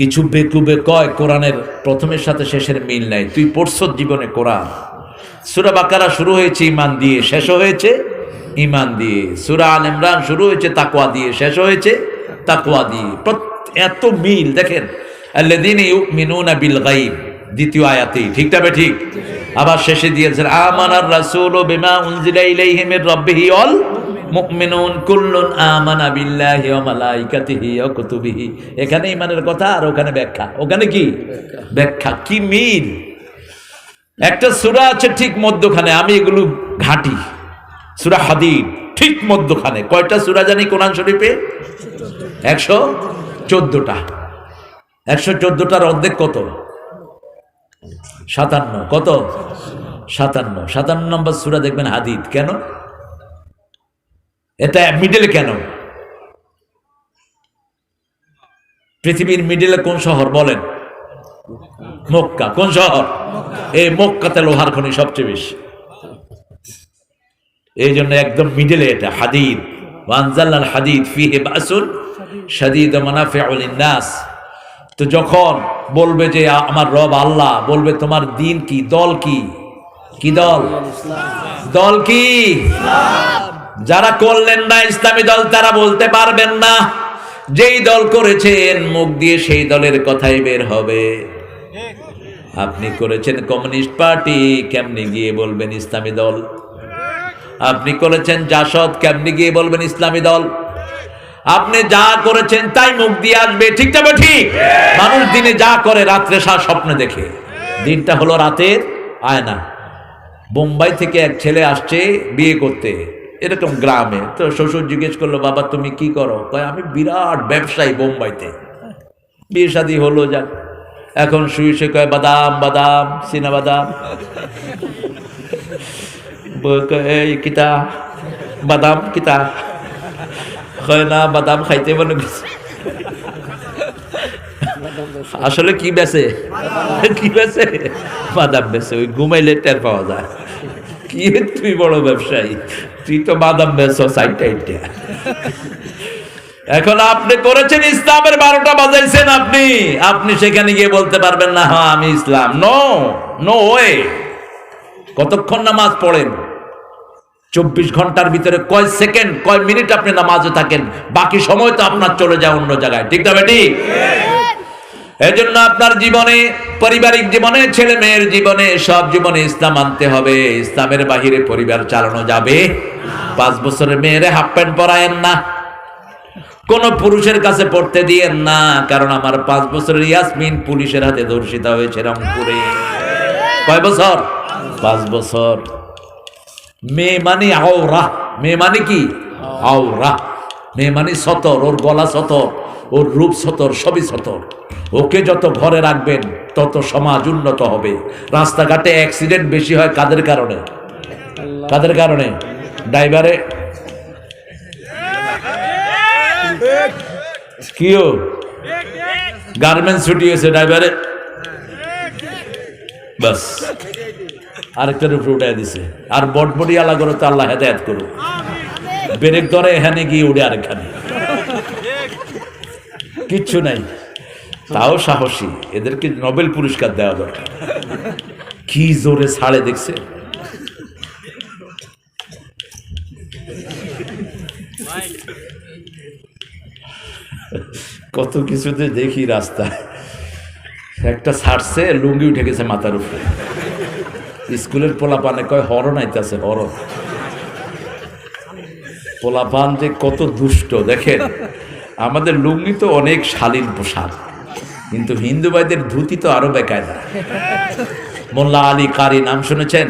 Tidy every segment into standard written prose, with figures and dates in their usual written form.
কিছু বেকুবে কয় কোরআনের প্রথমের সাথে শেষের মিল নাই। তুই পড়ছ জীবনে কোরআন? সূরা বাকারা শুরু হয়েছে ঈমান দিয়ে, শেষ হয়েছে ঈমান দিয়ে। সূরা আল ইমরান শুরু হয়েছে তাকওয়া দিয়ে, শেষ হয়েছে তাকওয়া দিয়ে। এত মিল দেখেন। আল্লাযীনা ইউমিনুনা বিল গায়ব, দ্বিতীয় আয়াতেই, ঠিক তবে ঠিক। আবার শেষে দিয়েছেন আমানার রাসূলু বিমা উনজিলা ইলাইহি মির রাব্বিহি ওয়াল মুমিনুন কুল্লুন আমানা বিল্লাহি ওয়া মালাইকাতিহি ওয়া কুতুবিহি। এখানে ঈমানের কথা আর ওখানে ব্যাখ্যা। ওখানে কি ব্যাখ্যা, কি মিল। একটা সূরা আছে ঠিক মধ্যখানে, আমি এগুলো ঘাটি। সূরা হাদীদ ঠিক মধ্যখানে। কয়টা সূরা জানি কোরআন শরীফে? 114টা। 114টার অর্ধেক কত? 57। কত? 57। 57 নম্বর সূরা দেখবেন হাদীদ। কেন এটা মিডলে? কেন পৃথিবীর মিডলে কোন শহর বলেন? মক্কা। কোন শহর? এই মক্কাতে লোহার খনি সবচেয়ে বেশি, এই জন্য একদম মিডলে এটা হাদীদ। ওয়ানজালনাল হাদীদ ফীহি বাসুন শাদীদ ওয়া মানাফিউ লিন-নাস। তো যখন বলবে যে আমার রব আল্লাহ, বলবে তোমার দিন কি, দল কি? কি দল? দল কি? যারা করলেন না ইসলামী দল, তারা বলতে পারবেন না। যেই দল করেছেন মুখ দিয়ে সেই দলের কথাই বের হবে। আপনি করেছেন কমিউনিস্ট পার্টি, কেমনি গিয়ে বলবেন ইসলামী দল? আপনি করেছেন জাসদ, কেমনি গিয়ে বলবেন ইসলামী দল? আপনি যা করেছেন তাই মুখ দিয়ে আসবে, ঠিক তবে ঠিক। মানুষ দিনে যা করে রাত্রে স্বপ্নে দেখে। দিনটা হলো রাতের আয়না। বোম্বাই থেকে এক ছেলে আসছে বিয়ে করতে, এরকম গ্রামে। তো শ্বশুর জিজ্ঞেস করলো, বাবা তুমি কি করো? কয় আমি বিরাট ব্যবসায়ী বোম্বাইতে। বিয়ে শাদী হলো, যাক। এখন শুয়ে শুয়ে কয় বাদাম বাদাম, চীনা বাদাম। এই কিতা বাদাম কিতা? হয় না বাদাম খাইতে মনে গেছে। আসলে কি বেচে? কি বেচে? বাদাম বেচে। ওই ঘুমাইলে টের পাওয়া যায়। কি তুই বড় ব্যবসায়ী, তুই তো বাদাম বেচো সাইডটা। এখন আপনি করেছেন ইসলামের 12টা বাজাইছেন আপনি। আপনি সেখানে গিয়ে বলতে পারবেন না হ্যাঁ আমি ইসলাম। No no way. কতক্ষণ নামাজ পড়েন? 24 ঘন্টার ভিতরে কয় সেকেন্ড, কয় মিনিট আপনি নামাজে থাকেন? বাকি সময় তো আপনার চলে যায় অন্য জায়গায়, ঠিক না বেটি? এই জন্য আপনার জীবনে, পারিবারিক জীবনে, ছেলে মেয়ের জীবনে, সব জীবনে ইসলাম আনতে হবে। ইসলামের বাহিরে পরিবার চালানো যাবে? 5 বছরের মেয়েরে হাফ প্যান্ট পরায়েন না, কোন পুরুষের কাছে পড়তে দিয়েন না। কারণ আমার 5 বছরের ইয়াসমিন পুলিশের হাতে ধর্ষিত হয়েছে রংপুরে। কয় বছর? 5 বছর। মেয়ে মানে আওরা। মেয়ে মানে কি? আওরা। মেয়ে মানে সতর। ওর গলা সতর, ওর রূপ সতর, সবই সতর। ওকে যত ঘরে রাখবেন তত সমাজ উন্নত হবে। রাস্তাঘাটে অ্যাক্সিডেন্ট বেশি হয় কাদের কারণে? কাদের কারণে? ড্রাইভারে কিও গার্মেন্টস ছুটি হয়েছে, ড্রাইভারে বাস আরেকটার উপরে উঠে দিছে। আর বটবটি আলা করে তো আল্লাহ হেদায়েত করুক। ব্রেক ধরে এখানে গিয়ে উঠে আরেকখানে, কিচ্ছু নাই। তাও সাহসী, এদেরকে নোবেল পুরস্কার দেওয়া দরকার। কি জোরে ছাড়ে দেখছে। কত কিছুতে দেখি রাস্তায়। একটা ছাড়ছে, লুঙ্গি উঠে গেছে মাথার উপরে। স্কুলের পোলাপানে কয় হরণ আইতেছে, হরণ। পোলাপান যে কত দুষ্ট দেখেন। আমাদের লুঙ্গি তো অনেক শালীন পোশাক, কিন্তু হিন্দু ভাইদের ধুতি তো আরো বেকায়দা। মোল্লা আলী কারি নাম শুনেছেন?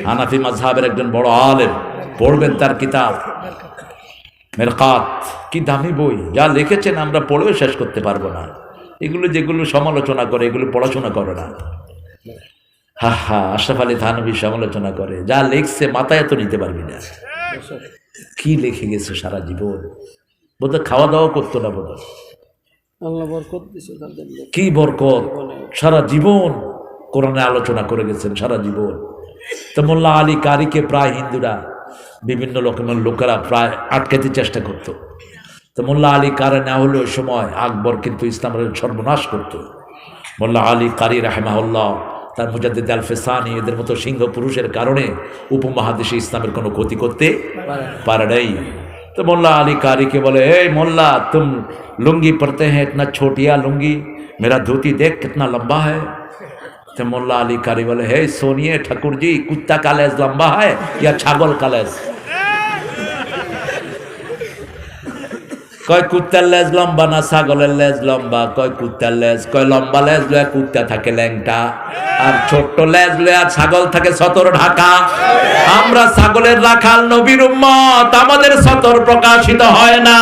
হানাফি মাযহাবের একজন বড় আলেম। পড়বেন তার কিতাব মেরকাত। কি দামি বই, যা লিখেছেন আমরা পড়েও শেষ করতে পারবো না। এগুলো যেগুলো সমালোচনা করে, এগুলো পড়াশোনা করে না। হা হা, আশরাফ আলী থানভী সমালোচনা করে, যা লিখছে মাথায় এত নিতে পারবি না। কি লিখে গেছে সারা জীবন। বোধহয় খাওয়া দাওয়া করতো না, বোধহয়। কি বরকত, সারা জীবন কোরআনে আলোচনা করে গেছেন, সারা জীবন। তো মোল্লা আলী কারিকে প্রায় হিন্দুরা, বিভিন্ন লোকেরা প্রায় আটকাতে চেষ্টা করত। তো মোল্লা আলী কারি না হলে ওই সময় আকবর কিন্তু ইসলামের সর্বনাশ করত। মোল্লা আলী কারি রাহেমাহুল্লাহ, তার মুজাদ্দিদ আল ফেসানি, এদের মতো সিংহ পুরুষের কারণে উপমহাদেশে ইসলামের কোনো ক্ষতি করতে পারে নাই। তো মোল্লা আলী কারিকে বলে, এই মোল্লা, তুম লুঙ্গি পরতে हैं, इतना छोटिया लुंगी, मेरा धोती देख कितना लंबा है। तो मोल्ला अली कारी बोले, हे सोनिए ठाकुर जी, कुत्ता का लेज लंबा है या छागल का लेज? কয় কুত্তার লেজ লম্বা না ছাগলের লেজ লম্বা? কয় কুত্তার লেজ। কয় লম্বা লেজ লয়া কুত্তা থাকে ল্যাংটা, আর ছোট্ট লেজ লয়া ছাগল থাকে সতর ঢাকা। আমরা ছাগলের রাখাল নবীর উম্মত, আমাদের সতর প্রকাশিত হয় না।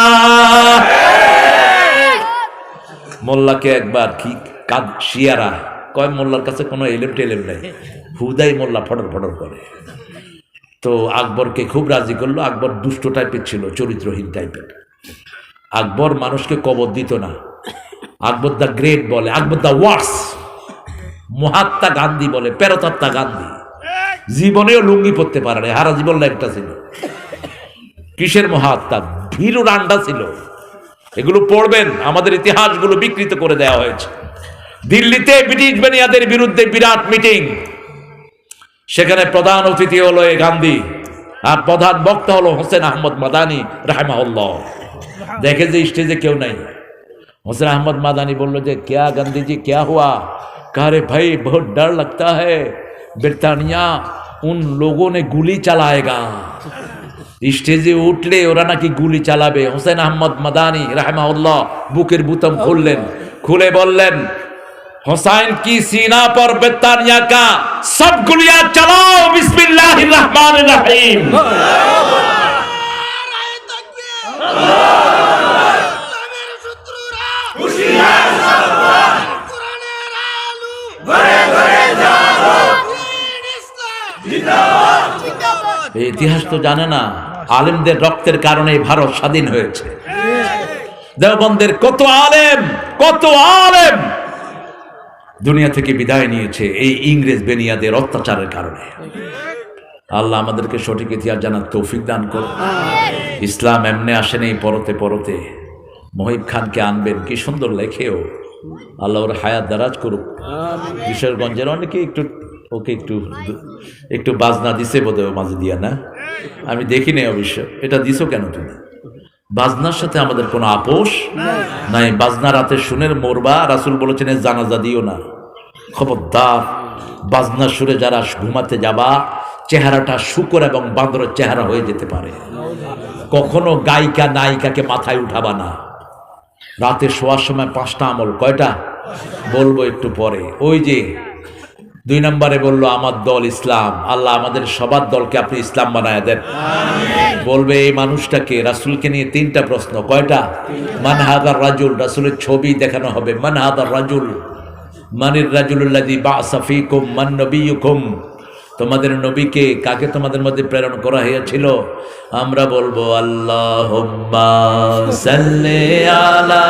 মোল্লাকে একবার কি কাদ শিয়ারা কয়, মোল্লার কাছে কোনো এলেম টেলেম নাই, হুদাই মোল্লা ফটর ফটর করে। তো আকবরকে খুব রাজি করলো। আকবর দুষ্ট টাইপের ছিল, চরিত্রহীন টাইপের। আকবর মানুষকে কবর দিত না। আকবর দ্য গ্রেট বলে, আকবর দ্য ওয়ার্স, মহাত্মা গান্ধী বলে, পেরতাত্মা গান্ধী। জীবনেও লুঙ্গি পরতে পারে না, হারা জীবন ল্যাংটা ছিল। কিসের মহাত্মা? ভীরু রান্ডা ছিল। এগুলো পড়বেন, আমাদের ইতিহাসগুলো বিকৃত করে দেওয়া হয়েছে। দিল্লিতে ব্রিটিশ বেনিয়াদের বিরুদ্ধে বিরাট মিটিং, সেখানে প্রধান অতিথি হলো এই গান্ধী, আর প্রধান বক্তা হলো হোসেন আহমদ মাদানি রাহিমাহুল্লাহ। দেখে যে স্টেজে কেউ নাই। হোসেন আহমদ মাদানি বলল যে, क्या गांधी जी क्या हुआ? कहा रे भाई बहुत डर लगता है, ब्रिटानिया उन लोगों ने गुली चलाएगा। স্টেজে উঠলে ওরা নাকি গুলি চালাবে। হোসেন আহমদ মাদানি রাহিমাহুল্লাহ বুকের বুতাম খুললেন, খুলে বললেন, हुसैन की सीना पर ब्रिटानिया का सब गुलियां चलाओ, बिस्मिल्लाहिर रहमानिर रहीम। ইতিহাস তো জানে না, আলেমদের রক্তের কারণে ভারত স্বাধীন হয়েছে। দেওবন্দের কত আলেম, কত আলেম দুনিয়া থেকে বিদায় নিয়েছে এই ইংরেজ বেনিয়াদের অত্যাচারের কারণে। আল্লাহ আমাদেরকে সঠিক ইতিহাস জানার তৌফিক দান করুন। ইসলাম এমনি আসেনি পরতে পরতে। মহিব খানকে আনবেন, কি সুন্দর লেখেও, আল্লাহ ওর হায়াত দারাজ করুক। কিশোরগঞ্জের অনেকে ওকে একটু বাজনা দিছে বোধহয় মাঝে দিয়া, না আমি দেখি নাই অবশ্য। এটা দিছো কেন তুমি? বাজনার সাথে আমাদের কোনো আপোষ নাই। বাজনা রাতে শুনে মরবা, রাসূল বলেছেন জানাজা দিও না। খবরদার, বাজনার সুরে যারা ঘুমাতে যাবা, চেহারাটা শূকর এবং বাঁদরের চেহারা হয়ে যেতে পারে। কখনো গায়িকা নায়িকাকে মাথায় উঠাবা না। রাতে শোয়ার সময় 5টা আমল, কয়টা বলবো একটু পরে। ওই যে 2 নম্বরে বললো আমার দল ইসলাম। আল্লাহ আমাদের সবার দলকে আপনি ইসলাম বানায় দেন। বলবে এই মানুষটাকে, রাসূলকে নিয়ে 3টা প্রশ্ন, কয়টা? মান হাদার রাজুল, রাসূলের ছবি দেখানো হবে। মান হাদার রাজুল, মানির রাজুলুল্লাযী বা'সা ফীকুম, মান নবিয়্যুকুম, তোমাদের নবীকে, কাকে তোমাদের মধ্যে প্রেরণ করা হয়েছিল? আমরা বলবো আল্লাহুম্মা সাল্লি আলা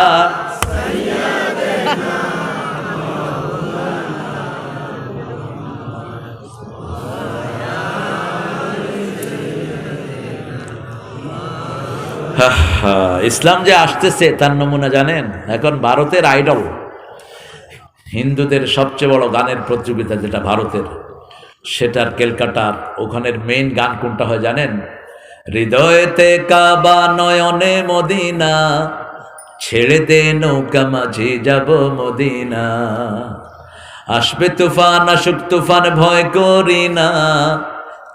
ইসলাম যে আসতেছে তার নমুনা জানেন? এখন ভারতের আইডল, হিন্দুদের সবচেয়ে বড় গানের প্রতিযোগিতা যেটা ভারতের, সেটার ক্যালকাটার ওখানের মেইন গান কোনটা হয় জানেন? হৃদয়েতে কাবা নয়নে মদিনা, ছেড়ে দে নৌকা মাঝি যাব মদিনা, আসবে তুফান আসুক তুফান ভয় করি না,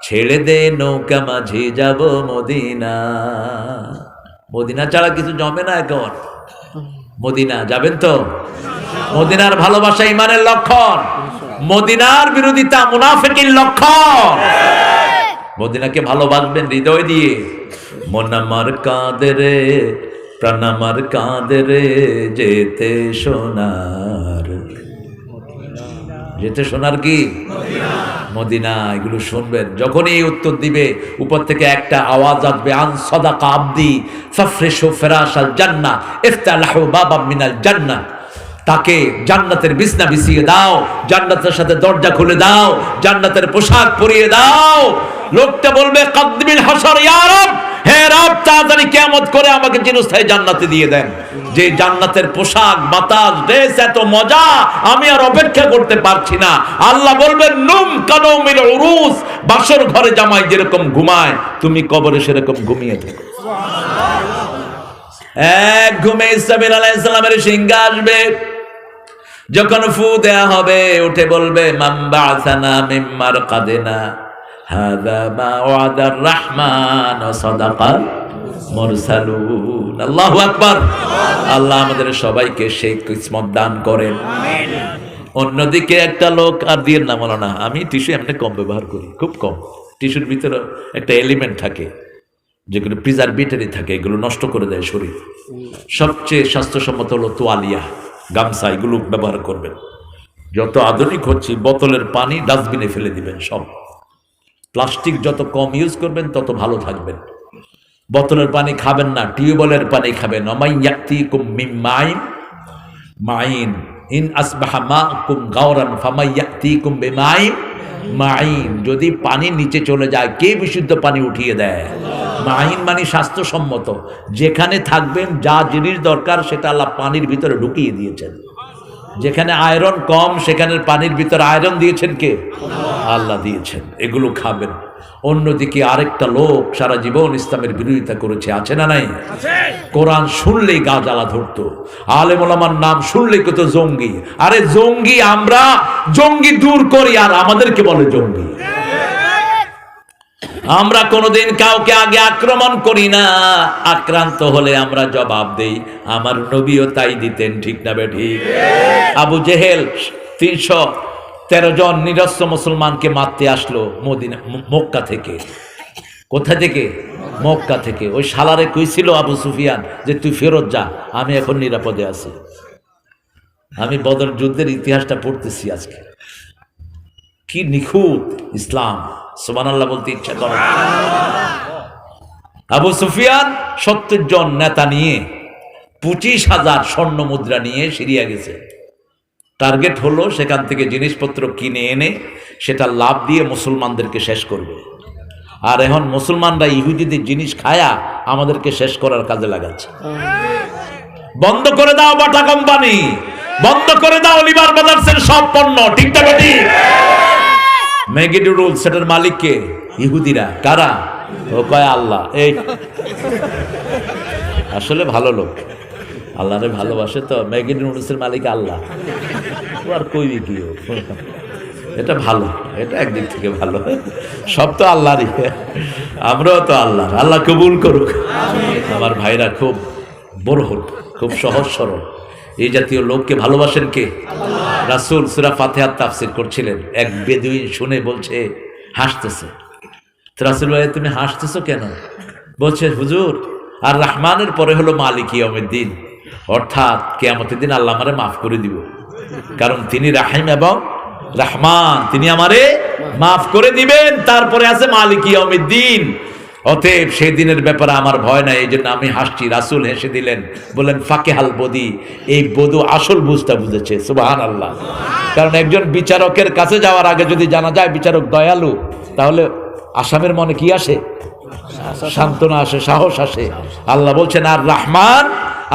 ছেড়ে দে নৌকা মাঝি যাব মদিনা। মদিনা ছাড়া কিছু জমে না এখন। মদিনা যাবেন তো? মদিনার ভালোবাসা ইমানের লক্ষণ, মদিনার বিরোধিতা মুনাফিকের লক্ষণ। মদিনাকে ভালোবাসবেন হৃদয় দিয়ে। মন আমার কাঁদে রে, প্রাণ আমার কাঁদে রে, যেতে সোনার, যেতে সোনার কি মদিনা। এগুলো শুনবেন, যখনই উত্তর দিবে উপর থেকে একটা আওয়াজ আসবে, আন সাদাকা আবদি ফাফরিশু ফিরাশাল জান্নাহ ইফতাহু বাবাম মিনাল জান্নাহ, তাকে জান্নাতের বিছনা বিছিয়ে দাও, জান্নাতের সাথে দরজা খুলে দাও, জান্নাতের পোশাক পরিয়ে দাও। লোকটা বলবে কাদ্দিমিল হাসার ইয়া রব, হে রব তাড়াতাড়ি কিয়ামত করে আমাকে চিরস্থায়ী জান্নাতে দিয়ে দেন, যে জান্নাতের পোশাক, বাতাস, ড্রেস এত মজা, আমি আর অপেক্ষা করতে পারছি না। আল্লাহ বলবেন নুম কানুমিল উরুস, বাসর ঘরে জামাই যেরকম ঘুমায় তুমি কবরে সেরকম ঘুমিয়ে থাকো। এক ঘুমে ইসরাফিল আলাইহিস সালামের সিংহা আসবে, যখন ফু দেয়া হবে উঠে বলবে মান বা'সানা মিন মারকাদিনা হাযা মা ওয়াদার রহমান ওয়া সাদাকাল মুরসালুন। আল্লাহু আকবার। আল্লাহ আমাদের সবাইকে সেই কিসমত দান করেন। আমিন। অন্যদিকে একটা লোক, আর দিয়ে না মাওলানা, আমি টিস্যু এমনি কম ব্যবহার করি, খুব কম। টিস্যুর ভিতরে একটা এলিমেন্ট থাকে যেগুলো প্রিজারভেটিভ থাকে, এগুলো নষ্ট করে দেয় শরীর। সবচেয়ে স্বাস্থ্যসম্মত হলো তোয়ালিয়া, গামছা, এগুলো ব্যবহার করবেন। যত আধুনিক হচ্ছে বোতলের পানি ডাস্টবিনে ফেলে দিবেন সব। প্লাস্টিক যত কম ইউজ করবেন তত ভালো থাকবেন। বোতলের পানি খাবেন না, টিউবওয়েলের পানি খাবেন। অমাইয়াতিকুম মিন mine mine in আসবাহা Makum গাওরান ফামাইয়াতিকুম বিমাইন mine. যদি পানি নিচে চলে যায় কে বিশুদ্ধ পানি উঠিয়ে দেয়? মাইন মানে স্বাস্থ্যসম্মত। যেখানে থাকবেন যা জিনিস দরকার সেটা আল্লাহ পানির ভিতরে ঢুকিয়ে দিয়েছেন। যেখানে আয়রন কম সেখানে পানির ভিতরে আয়রন দিয়েছেন কে? আল্লাহ দিয়েছেন। এগুলো খাবেন। অন্যদিকে আরেকটা লোক সারা জীবন ইসলামের বিরোধিতা করেছে, আছে না নাই? কোরআন শুনলেই গা জ্বালা ধরতো, আলেম ওলামার নাম শুনলেই কত জঙ্গি। আরে জঙ্গি আমরা, জঙ্গি দূর করি আর আমাদেরকে বলে জঙ্গি। আমরা কোনোদিন কাউকে আগে আক্রমণ করি না, আক্রান্ত হলে আমরা জবাব দেই। আমার নবীও তাই দিতেন, ঠিক না বেঠিক? আবু জেহেল 313 জন নিরস্ত্র মুসলমানকে মারতে আসলো মদিনা, মক্কা থেকে। কোথা থেকে? মক্কা থেকে। ওই শালারে কইছিল আবু সুফিয়ান যে তুই ফেরত যা, আমি এখন নিরাপদে আছি। আমি বদর যুদ্ধের ইতিহাসটা পড়তেছি আজকে। কি নিখুঁত ইসলাম, সুবহানাল্লাহ বলতে ইচ্ছা করে। আবু সুফিয়ান 70 জন নেতা নিয়ে 25,000 স্বর্ণ মুদ্রা নিয়ে সিরিয়া গেছে। টার্গেট হলো সেখান থেকে জিনিসপত্র কিনে এনে সেটা লাভ দিয়ে মুসলমানদেরকে শেষ করবে। আর এখন মুসলমানরা ইহুদিদের জিনিস খায়া আমাদেরকে শেষ করার কাজে লাগাচ্ছে। বন্ধ করে দাও বাটা কোম্পানি, বন্ধ করে দাও লিভার ব্রাদার্সের সব পণ্য, ঠিক না ঠিক? মেগিডু রুল সেটার মালিক কে? ইহুদিরা। কারা? ও কয় আল্লাহ। এই আসলে ভালো লোক, আল্লাহরে ভালোবাসে তো। মেগিডু রুলসের মালিক আল্লাহ, আর কইবি কি? এটা ভালো, এটা একদিক থেকে ভালো। সব তো আল্লাহরই, আমরাও তো আল্লাহ। আল্লাহ কবুল করুক। আমার ভাইরা খুব বড়, খুব সহজ সরল। এই জাতীয় লোককে ভালোবাসেন কে? রাসূল সূরা ফাতিহার তাফসীর করছিলেন, এক বেদুইন শুনে বলছে, হাসতেছে। রাসূল ভাই তুমি হাসতেছো কেন? বলছে হুজুর আর রহমানের পরে হলো মালিক ইয়াউমিদ্দিন, অর্থাৎ কিয়ামতের দিন আল্লাহ আমারে মাফ করে দিব, কারণ তিনি রাহিম এবং রহমান, তিনি আমারে মাফ করে দিবেন। তারপরে আছে মালিক ইয়াউমিদ্দিন। অতএব সেই দিনের ব্যাপারে আমার ভয় নাই, এই জন্য আমি হাসছি। রাসূল হেসে দিলেন, বললেন ফাকিহাল বদি, এই বধূ আসল বুঝটা বুঝেছে। সুবহানাল্লাহ। কারণ একজন বিচারকের কাছে যাওয়ার আগে যদি জানা যায় বিচারক দয়ালু, তাহলে আসামের মনে কি আসে? সান্ত্বনা আসে, সাহস আসে। আল্লাহ বলছেন আর রহমান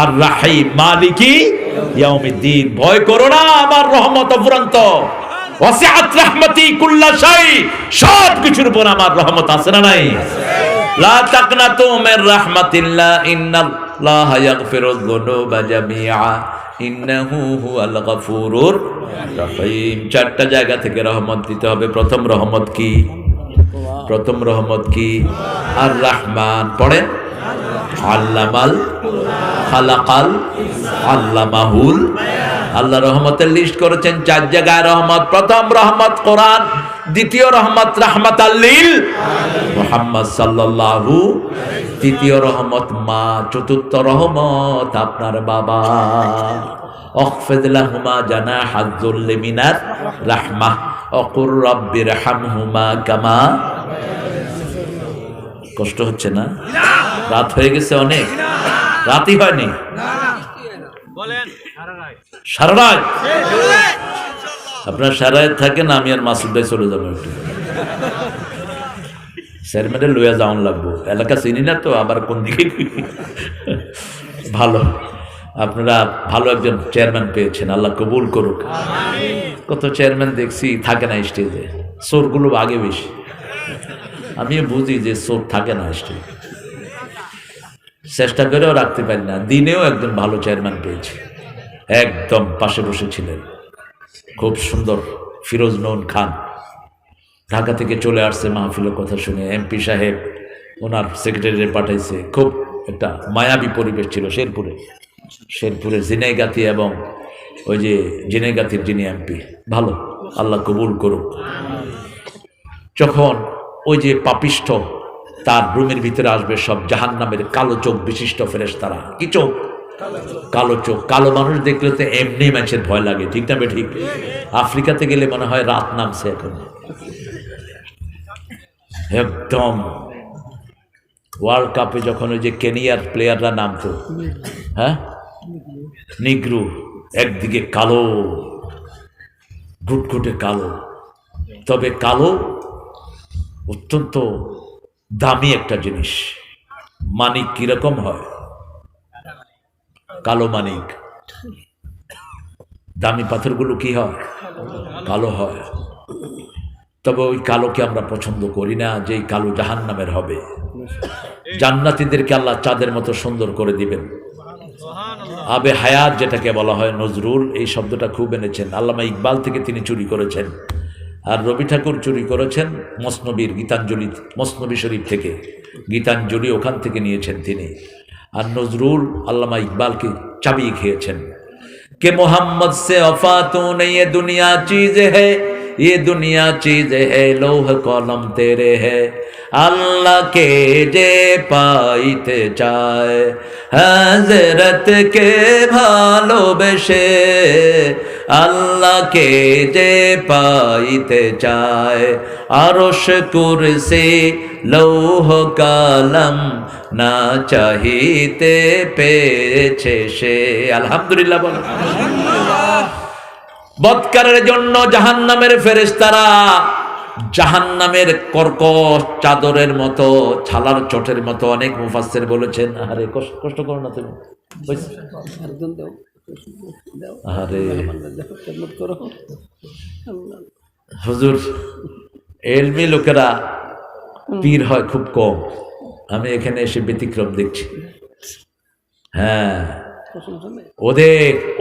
আর রাহিম মালিকি ইয়াউমিদ্দিন। ভয় করো না, আমার রহমত অফুরন্ত। ওয়াসিআত রাহমাতি কুল্লা শাই, সব কিছুর উপর আমার রহমত আছে না নাই? লা তাকনাতু মির রাহমাতিল্লাহ ইন্নাল্লাহা ইয়াগফিরুয যুনুবা জামিআ ইন্নাহু হুয়াল গফুরুর রহিম। চারটা জায়গা থেকে রহমত দিতে হবে। প্রথম রহমত কি? প্রথম রহমত কি? আর রহমান। পড়েন আল্লামাল খালাকাল আল্লামাহুল। আল্লাহ রহমতের লিস্ট করেছেন 4 জায়গায় রহমত। প্রথম রহমত কোরআন, দ্বিতীয় রহমত রাহমাতাল লিল মুহাম্মদ সাল্লাল্লাহু, তৃতীয় রহমত মা, চতুর্থ রহমত আপনার বাবা। অখফিদ লাহুমা জানাহায যুল্লি মিনার রাহমাহ ওয়াকুর রাব্বিরহামহুমা কামা। কষ্ট হচ্ছে না? রাত হয়ে গেছে অনেক, রাতই হয়নি। সারা রাত আপনার সারা রাত থাকেন, আমি আর মাসুদ ভাই চলে যাবো একটু। চেয়ারম্যানে লইয়া যাওয়ান লাগবো, এলাকা চিনি না তো আবার কোন দিকে। ভালো, আপনারা ভালো একজন চেয়ারম্যান পেয়েছেন, আল্লাহ কবুল করুক। কত চেয়ারম্যান দেখছি থাকে না স্টেজে, চোরগুলো আগে বেশি। আমি বুঝি যে চোর থাকে না স্টেজে, চেষ্টা করেও রাখতে পারি না। দিনেও একজন ভালো চেয়ারম্যান পেয়েছি, একদম পাশে বসেছিলেন, খুব সুন্দর, ফিরোজ নৌন খান। ঢাকা থেকে চলে আসছে মাহফিলের কথা শুনে, এমপি সাহেব ওনার সেক্রেটারি পাঠাইছে। খুব একটা মায়াবী পরিবেশ ছিল শেরপুরে জিনেগাতি এবং ওই যে জিনেগাতির যিনি এমপি, ভালো, আল্লাহ কবুল করুক। যখন ওই যে পাপিষ্ঠ তার রুমের ভিতরে আসবে সব জাহান্নামের কালো চোখ বিশিষ্ট ফেরেশতারা, কি চোখ? কালো চোখ। কালো মানুষ দেখলে তো এমনি মানুষের ভয় লাগে, ঠিক না ঠিক? আফ্রিকাতে গেলে মনে হয় রাত নামছে এখন। একদম ওয়ার্ল্ড কাপে যখন ওই যে কেনিয়ার প্লেয়াররা নামতো, হ্যাঁ, নিগ্রু, একদিকে কালো, ঘুটঘুটে কালো, তবে কালো অত্যন্ত দামি একটা জিনিস। মানিক কিরকম হয়? কালো মানিক। দামি পাথরগুলো কি হয়? কালো হয়। তবে ওই কালোকে আমরা পছন্দ করি না, যে কালো জাহান্নামের হবে। জান্নাতীদেরকে আল্লাহ চাঁদের মতো সুন্দর করে দিবেন। আবে হায়াত যেটাকে বলা হয়, নজরুল এই শব্দটা খুব এনেছেন, আল্লামা ইকবাল থেকে তিনি চুরি করেছেন। আর রবি ঠাকুর চুরি করেছেন মসনবীর গীতাঞ্জলি, মসনবী শরীফ থেকে গীতাঞ্জলি ওখান থেকে নিয়েছেন তিনি। আর নজরুল আল্লামা ইকবালকে চাবিয়ে খেয়েছেন। কে মোহাম্মদ সে वफा तू नहीं, ये दुनिया चीज है, ये दुनिया चीज है, लौह कलम तेरे है। अल्लाह के जे पाइते चाय, हजरत के ভালোবেসে, আল্লাহকে যে পাইতে চায়, আরশ কুরসি লৌহ কালাম না চাহিতে পেয়েছে সে। আলহামদুলিল্লাহ বলো। বদকারের জন্য জাহান্নামের ফেরেশতারা জাহান্নামের কর্কশ চাদরের মতো, ছালার চটের মতো। অনেক মুফাসসির বলেছেন, আরে কষ্ট করো না তুমি, আরে হুজুর, এলমি লোকেরা পীর হয় খুব কম, আমি এখানে এসে ব্যতিক্রম দেখছি। হ্যাঁ,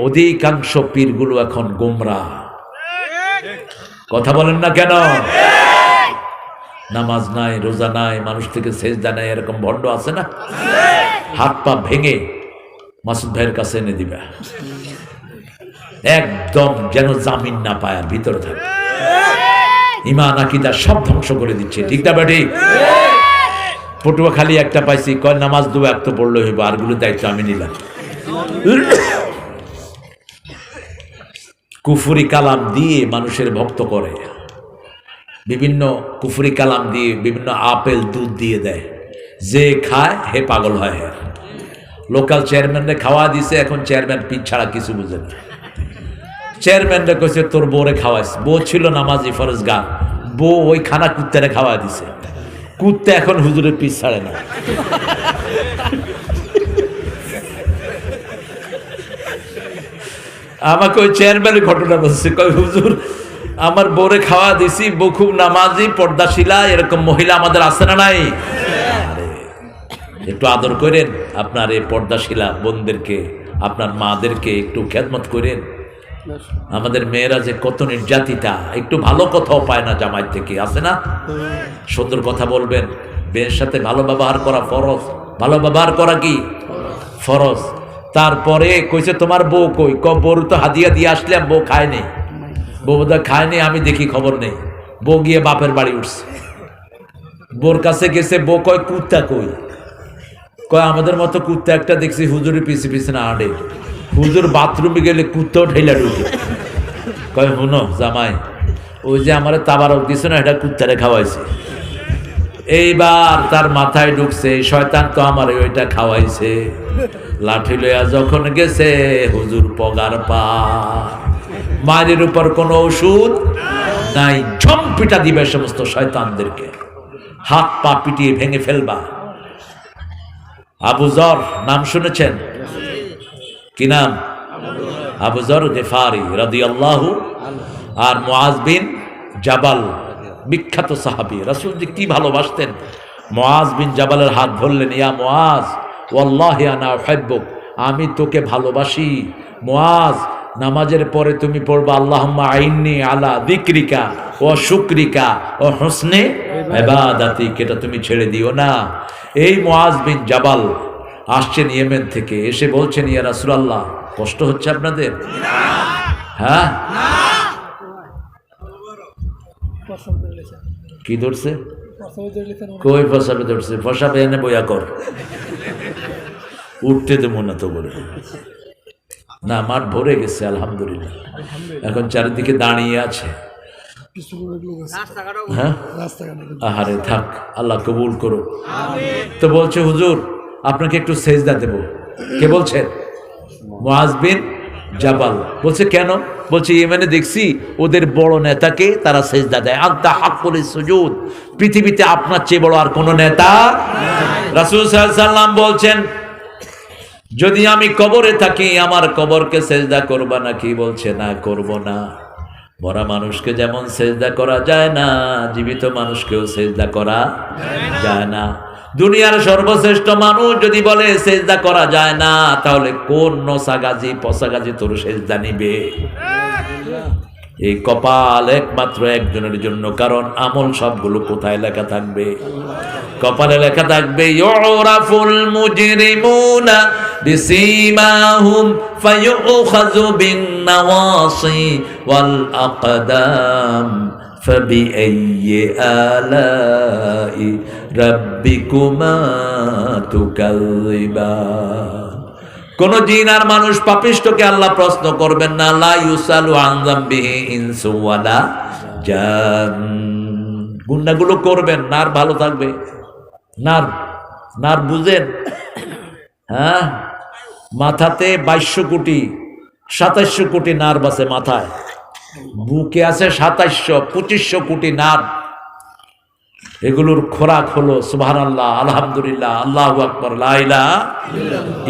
অধিকাংশ পীরগুলো এখন গোমরা। কথা বলেন না কেন? নামাজ নাই, রোজা নাই, মানুষ থেকে সেজদা নাই, এরকম ভণ্ড আছে না? হাত পা ভেঙে মাসুদ ভাইয়ের কাছে এনে দিবা, একদম যেন জামিন না পায়, আর ভিতরে থাকে। ঈমান আকীদা সব ধ্বংস করে দিচ্ছে, ঠিক না বেটি? পটুয়াখালী একটা পাইছি, কয় নামাজ দু এক তো পড়লে হইব, আরগুলো দায়িত্ব আমি নিলাম। কুফরি কালাম দিয়ে মানুষের ভক্ত করে, বিভিন্ন কুফরি কালাম দিয়ে, বিভিন্ন আপেল দুধ দিয়ে দেয়, যে খায় হে পাগল হয়। হে লোকাল চেয়ারম্যানরে খাওয়া দিছে, এখন চেয়ারম্যান পিঠ ছাড়া কিছু বুঝে না। চেয়ারম্যানরে কইছে তোর বউরে খাওয়াইছে, বউ ছিল নামাজি ফরজগার, বউ ওই খানা কুত্তারে খাওয়া দিছে, কুত্তা এখন হুজুরের পিঠ ছাড়ে না। আমাকে ওই চেয়ারম্যানের ঘটনা বলছে, কই হুজুর আমার বউরে খাওয়া দিছি, বউ খুব নামাজি পর্দাশীলা, এরকম মহিলা আমাদের আছে না নাই? একটু আদর করেন আপনার এই পর্দাশীলা বোনদেরকে, আপনার মাদেরকে একটু খেদমত করেন। আমাদের মেয়েরা যে কত নির্যাতিতা, একটু ভালো কথাও পায় না জামাই থেকে, আছে না? সুন্দর কথা বলবেন, মেয়ের সাথে ভালো ব্যবহার করা ফরজ। ভালো ব্যবহার করা কি ফরজ। তারপরে কইছে তোমার বউ কই? বউর তো হাদিয়া দিয়ে আসলাম, বউ খায়নি। বউ বোধহয় খায়নি, আমি দেখি খবর নেই। বউ গিয়ে বাপের বাড়ি উঠছে, বউর কাছে গেছে, বউ কয় কুত্তা কই? কয় আমাদের মতো কুত্তা একটা দেখছি হুজুরের পিছে পিছে না আড়ে, হুজুর বাথরুমে গেলে কুত্তাও ঠেলা ঢুকে। কয় হুনো জামাই, ওই যে আমার তাবারক দিছে না, এটা কুত্তারে খাওয়াইছে। এইবার তার মাথায় ঢুকছে, শয়তান তো আমার ওইটা খাওয়াইছে। লাঠি লইয়া যখন গেছে, হুজুর পগার পা, মায়ের উপর কোনো ওষুধ নাই, ঝম্পিটা দিবে সমস্ত শয়তানদেরকে। হাত পা পিটিয়ে ভেঙে ফেলবা। আবু যর নাম শুনেছেন? কি নাম? আবু যর গিফারি রাদিয়াল্লাহু। আর মুআজ বিন জাবাল, বিখ্যাত সাহাবী, রাসূল যে কি ভালোবাসতেন। মুআজ বিন জাবালের হাত ধরলেন, ইয়া মুআজ ওয়াল্লাহি আনা উহিব্বুক, আমি তোকে ভালোবাসি। মুআজ, নামাজের পরে তুমি পড়বা আল্লাহুম্মা আইন্নি আলা যিকরিকা ওয়া শুকরিকা ওয়া হুসনি ইবাদাতিক, এটা তুমি ছেড়ে দিও না। এই মুআজ বিন জাবাল আসছেন ইয়েমেন থেকে, এসে বলছেন, ইয়া রাসূলুল্লাহ, কষ্ট হচ্ছে আপনাদের? হ্যাঁ, কি ধরছে? কই ফসাবে ধরছে? ফসাবে এনে বইয়া কর, উঠতে দেবো না তো বলে। না, মাঠ ভরে গেছে আলহামদুলিল্লাহ, এখন চারিদিকে দাঁড়িয়ে আছে। হ্যাঁ, আহারে থাক, আল্লাহ কবুল করো। তো বলছে, হুজুর আপনাকে একটু সেজদা দেব। কে বলছেন? মুআজ বিন জাবাল। বলছে কেন? বলছে ইয়েমেনে দেখছি ওদের বড় নেতাকে তারা সেজদা দেয়। আনতা হাক্কুল সুজুদ, পৃথিবীতে আপনার চেয়ে বড় আর কোন নেতা? রাসূল সাল্লাল্লাহু আলাইহি ওয়াসাল্লাম বলছেন, যদি আমি কবরে থাকি আমার কবরকে সেজদা করবা নাকি? বলছে না, করব না। মরা মানুষকে যেমন সেজদা করা যায় না, জীবিত মানুষকেও সেজদা করা যায় না। দুনিয়ার সর্বশ্রেষ্ঠ মানুষ যদি বলে সেজদা করা যায় না, তাহলে কোন নসাগাজি পসাগাজি তোর সেজদা নিবে? এই কপাল একমাত্র একজনের জন্য, কারণ আমল সবগুলো কোথায় লেখা থাকবে? কপালে লেখা থাকবে, ইউরাফুল মুজরিমুনা বিসীমাহুম ফায়ুখাযু বিন নাওয়াসি ওয়াল আকদাম ফাবিআইয়ি আলাই রাব্বিকুমা তুকাযিবান। কোন জিন আর মানুষ পাপিষ্ঠকে আল্লাহ প্রশ্ন করবেন না। লা ইউসালু আন যামবিহি ইনসু ওয়ালা জান। গুনাহগুলো করবেন, নার ভালো থাকবে। নার বুঝেন? হ্যাঁ, মাথাতে 2200 কোটি 2700 কোটি নার বাসে মাথায়, বুকে আছে 2700-2500 কোটি নার। এগুলোর খোরাক হলো সুবহানাল্লাহ, আলহামদুলিল্লাহ, আল্লাহু আকবার, লা ইলাহা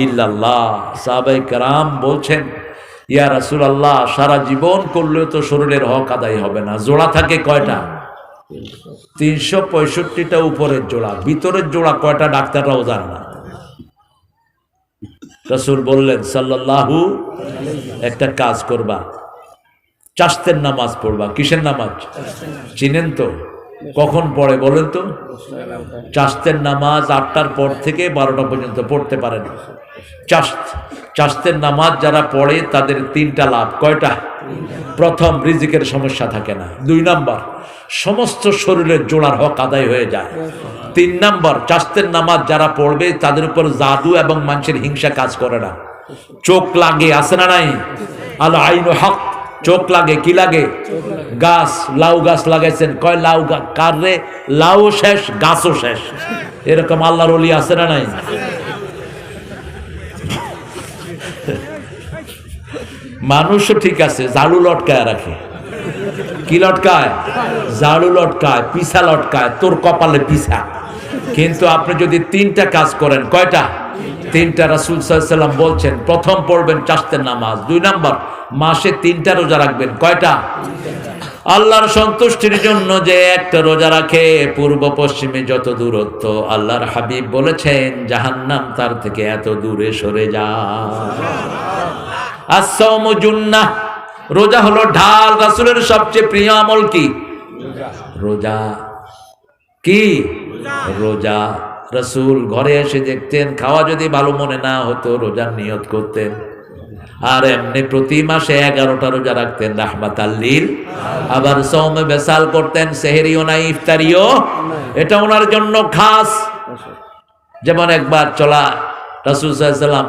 ইল্লাল্লাহ। সাহাবায়ে কেরাম বলছেন, ইয়া রাসূলুল্লাহ, সারা জীবন করলেও তো শরীরের হক আদায় হবে না। জোড়া থাকে কয়টা? 365টা উপরের জোড়া, ভিতরের জোড়া কয়টা ডাক্তাররাও জানে না। রাসূল বললেন সাল্লাল্লাহু, একটা কাজ করবা, চাশতের নামাজ পড়বা। কিসের নামাজ? চিনেন তো? কখন পড়ে বলেন তো? চাশতের নামাজ 8টার পর থেকে 12টা পর্যন্ত পড়তে পারেন। চাশতের নামাজ যারা পড়ে তাদের 3টা লাভ। কয়টা? প্রথম, রিজিকের সমস্যা থাকে না। 2 নাম্বার, সমস্ত শরীরের জোড়ার হক আদায় হয়ে যায়। 3 নাম্বার, চাশতের নামাজ যারা পড়বে তাদের উপর জাদু এবং মানুষের হিংসা কাজ করে না। চোখ লাগে, আছে না নাই? আল আইনু হক, চোখ লাগে। কি লাগে? গাছ, লাউ গাছ লাগাইছেন, কয় লাউ কার রে? লাউ শেষ, গাছও শেষ। এরকম আল্লাহর ওলি আছে না নাই? মানুষও ঠিক আছে, ঝাড়ু লটকায় রাখে। কি লটকায়? ঝাড়ু লটকায়, পিছা লটকায়, তোর কপালে পিছা। কিন্তু আপনি যদি 3টা কাজ করেন, কয়টা? 3টা। রাসূল সাল্লাল্লাহু আলাইহি ওয়াসাল্লাম বলছেন, প্রথম পড়বেন চাশতের নামাজ। 2 নাম্বার, মাসে 3টা রোজা রাখবেন। কয়টা? আল্লাহর সন্তুষ্টির জন্য যে একটা রোজা রাখে, পূর্ব পশ্চিমে যত দূরত্ব, আল্লাহর হাবিব বলেছেন জাহান্নাম তার থেকে এত দূরে সরে যায়। আস-সাওমু জুন্নাহ, রোজা হলো ঢাল। রাসূলের সবচেয়ে প্রিয় আমল কি? রোজা। কি? রোজা। রাসূল ঘরে এসে দেখতেন, খাওয়া যদি ভালো মনে না হতো রোজার নিয়ত করতেন। আর এমনি প্রতি মাসে 11টা রোজা রাখতেন রাহমাতাল লিল। আবার সাওমে বেসাল করতেন, সেহরিও নাই ইফতারিও, এটা ওনার জন্য খাস। যেমন একবার চলা রাসূল সাল্লাল্লাহু আলাইহি ওয়াসাল্লাম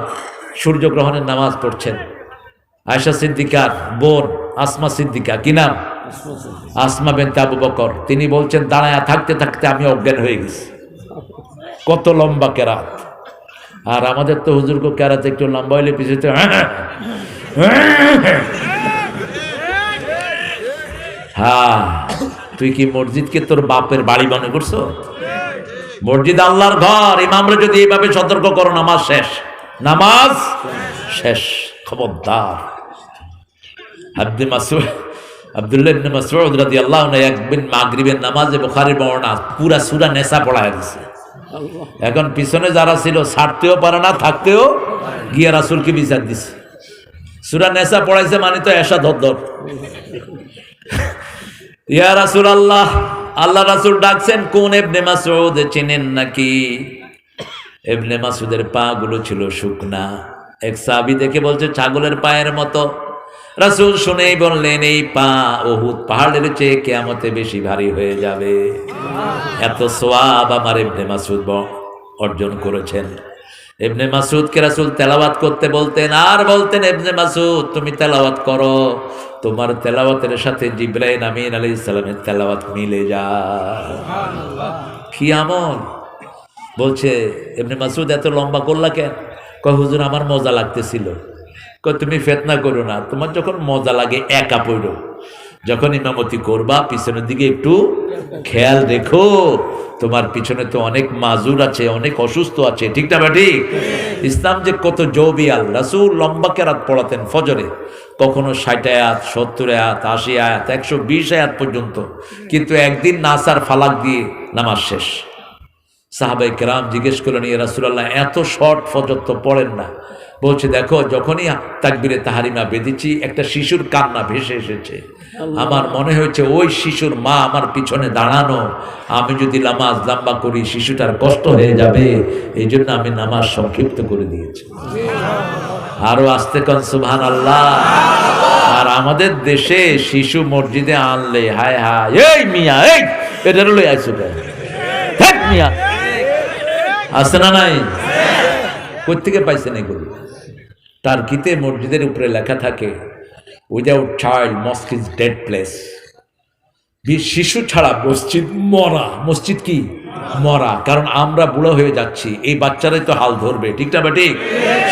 সূর্যগ্রহণের নামাজ পড়ছেন। আয়েশা সিদ্দিকার বোন আসমা সিদ্দিকা, কি নাম? আসমা বিনতে আবু বকর। তিনি বলছেন, দাঁড়ায়া থাকতে থাকতে আমি অজ্ঞান হয়ে গেছি। কত লম্বা কেরাত! আর আমাদের তো হুজুরকে কেরাত একটু লম্বা হইলে পিছুতে হ্যাঁ, তুই কি মসজিদকে তোর বাপের বাড়ি মনে করছো? মসজিদ আল্লাহর ঘর, ইমামরা যদি এইভাবে সতর্ক করো নামাজ শেষ, নামাজ শেষ, খবরদার। আব্দুল্লাহ ইবনে মাসউদ রাদিয়াল্লাহু আনহু একদিন মাগরিবের নামাজে বুখারীর বর্ণনা পুরা সূরা নেসা পড়ায় দিয়েছে। এখন পিছনে যারা ছিল ছাড়তেও পারে না, থাকতেও গিয়ে রাসূলকে বিচার দিছে। সূরা নেসা পড়াইছে মানে তো এশা ধর ইয়া রাসূলুল্লাহ, আল্লাহ রাসূল ডাকছেন, কোন ইবনে মাসউদ চিনেন নাকি? ইবনে মাসউদের পা গুলো ছিল শুকনা। এক সাহাবী দেখে বলছে ছাগলের পায়ের মতো। রাসূল শুনেই বললেন, এই পা উহুদ পাহাড়ের চেয়ে কিয়ামতে বেশি ভারী হয়ে যাবে। এত সওয়াব আমার ইবনে মাসউদ অর্জন করেছেন। ইবনে মাসউদকে রাসূল তেলাওয়াত করতে বলতেন, আর বলতেন, ইবনে মাসউদ তুমি তেলাওয়াত করো, তোমার তেলাওয়াতের সাথে জিবরাইল আমিন আলাইহিস সালামের তেলাওয়াত মিলে যায়। সুবহানাল্লাহ, কি আমল! বলছে ইবনে মাসউদ এত লম্বা করলা কেন? কয় হুজুর আমার মজা লাগতেছিল। কয় তুমি ফিতনা করো না, তোমার যখন মজা লাগে একা পড়ো, যখন ইমামতি করবা পিছনের দিকে একটু খেয়াল রেখো, তোমার পিছনে তো অনেক মাজুর আছে, অনেক অসুস্থ আছে, ঠিক না ঠিক? ইসলাম যে কত জৌবিয়াল। রাসূল লম্বা কেরাত পড়াতেন ফজরে, কখনো 60 আয়াত, 70 আয়াত, 80 আয়াত, 120 আয়াত পর্যন্ত, কিন্তু একদিন নাসার ফালাক দিয়ে নামাজ শেষ। সাহাবায়ে কেরাম জিজ্ঞেস করলেন, ইয়া রাসূলুল্লাহ এত শর্ট ফজর তো পড়েন না। বলছে দেখো, যখনই তাকবীরে তাহারিমা বেঁধেছি একটা শিশুর কান্না ভেসে এসেছে, আমার মনে হয়েছে ওই শিশুর মা আমার পিছনে দাঁড়ানো, আমি যদি নামাজ লম্বা করি শিশুটার কষ্ট হয়ে যাবে, এই জন্য আমি নামাজ সংক্ষিপ্ত করে দিয়েছি। আরো আস্তে কোন সুবহানাল্লাহ। আর আমাদের দেশে শিশু মসজিদে আনলে হায় হায়, এই মিয়া এই এটা লই আইছো কেন? ঠিক মিয়া আছে না নাই? কই থেকে পাইছেন এগুলো? তার কিতে মসজিদের উপরে লেখা থাকে, without child mosque is dead place. শিশু ছাড়া মসজিদ মরা। মসজিদ কি মরা? কারণ আমরা বুড়ো হয়ে যাচ্ছি, এই বাচ্চারাই তো হাল ধরবে, ঠিক না ঠিক?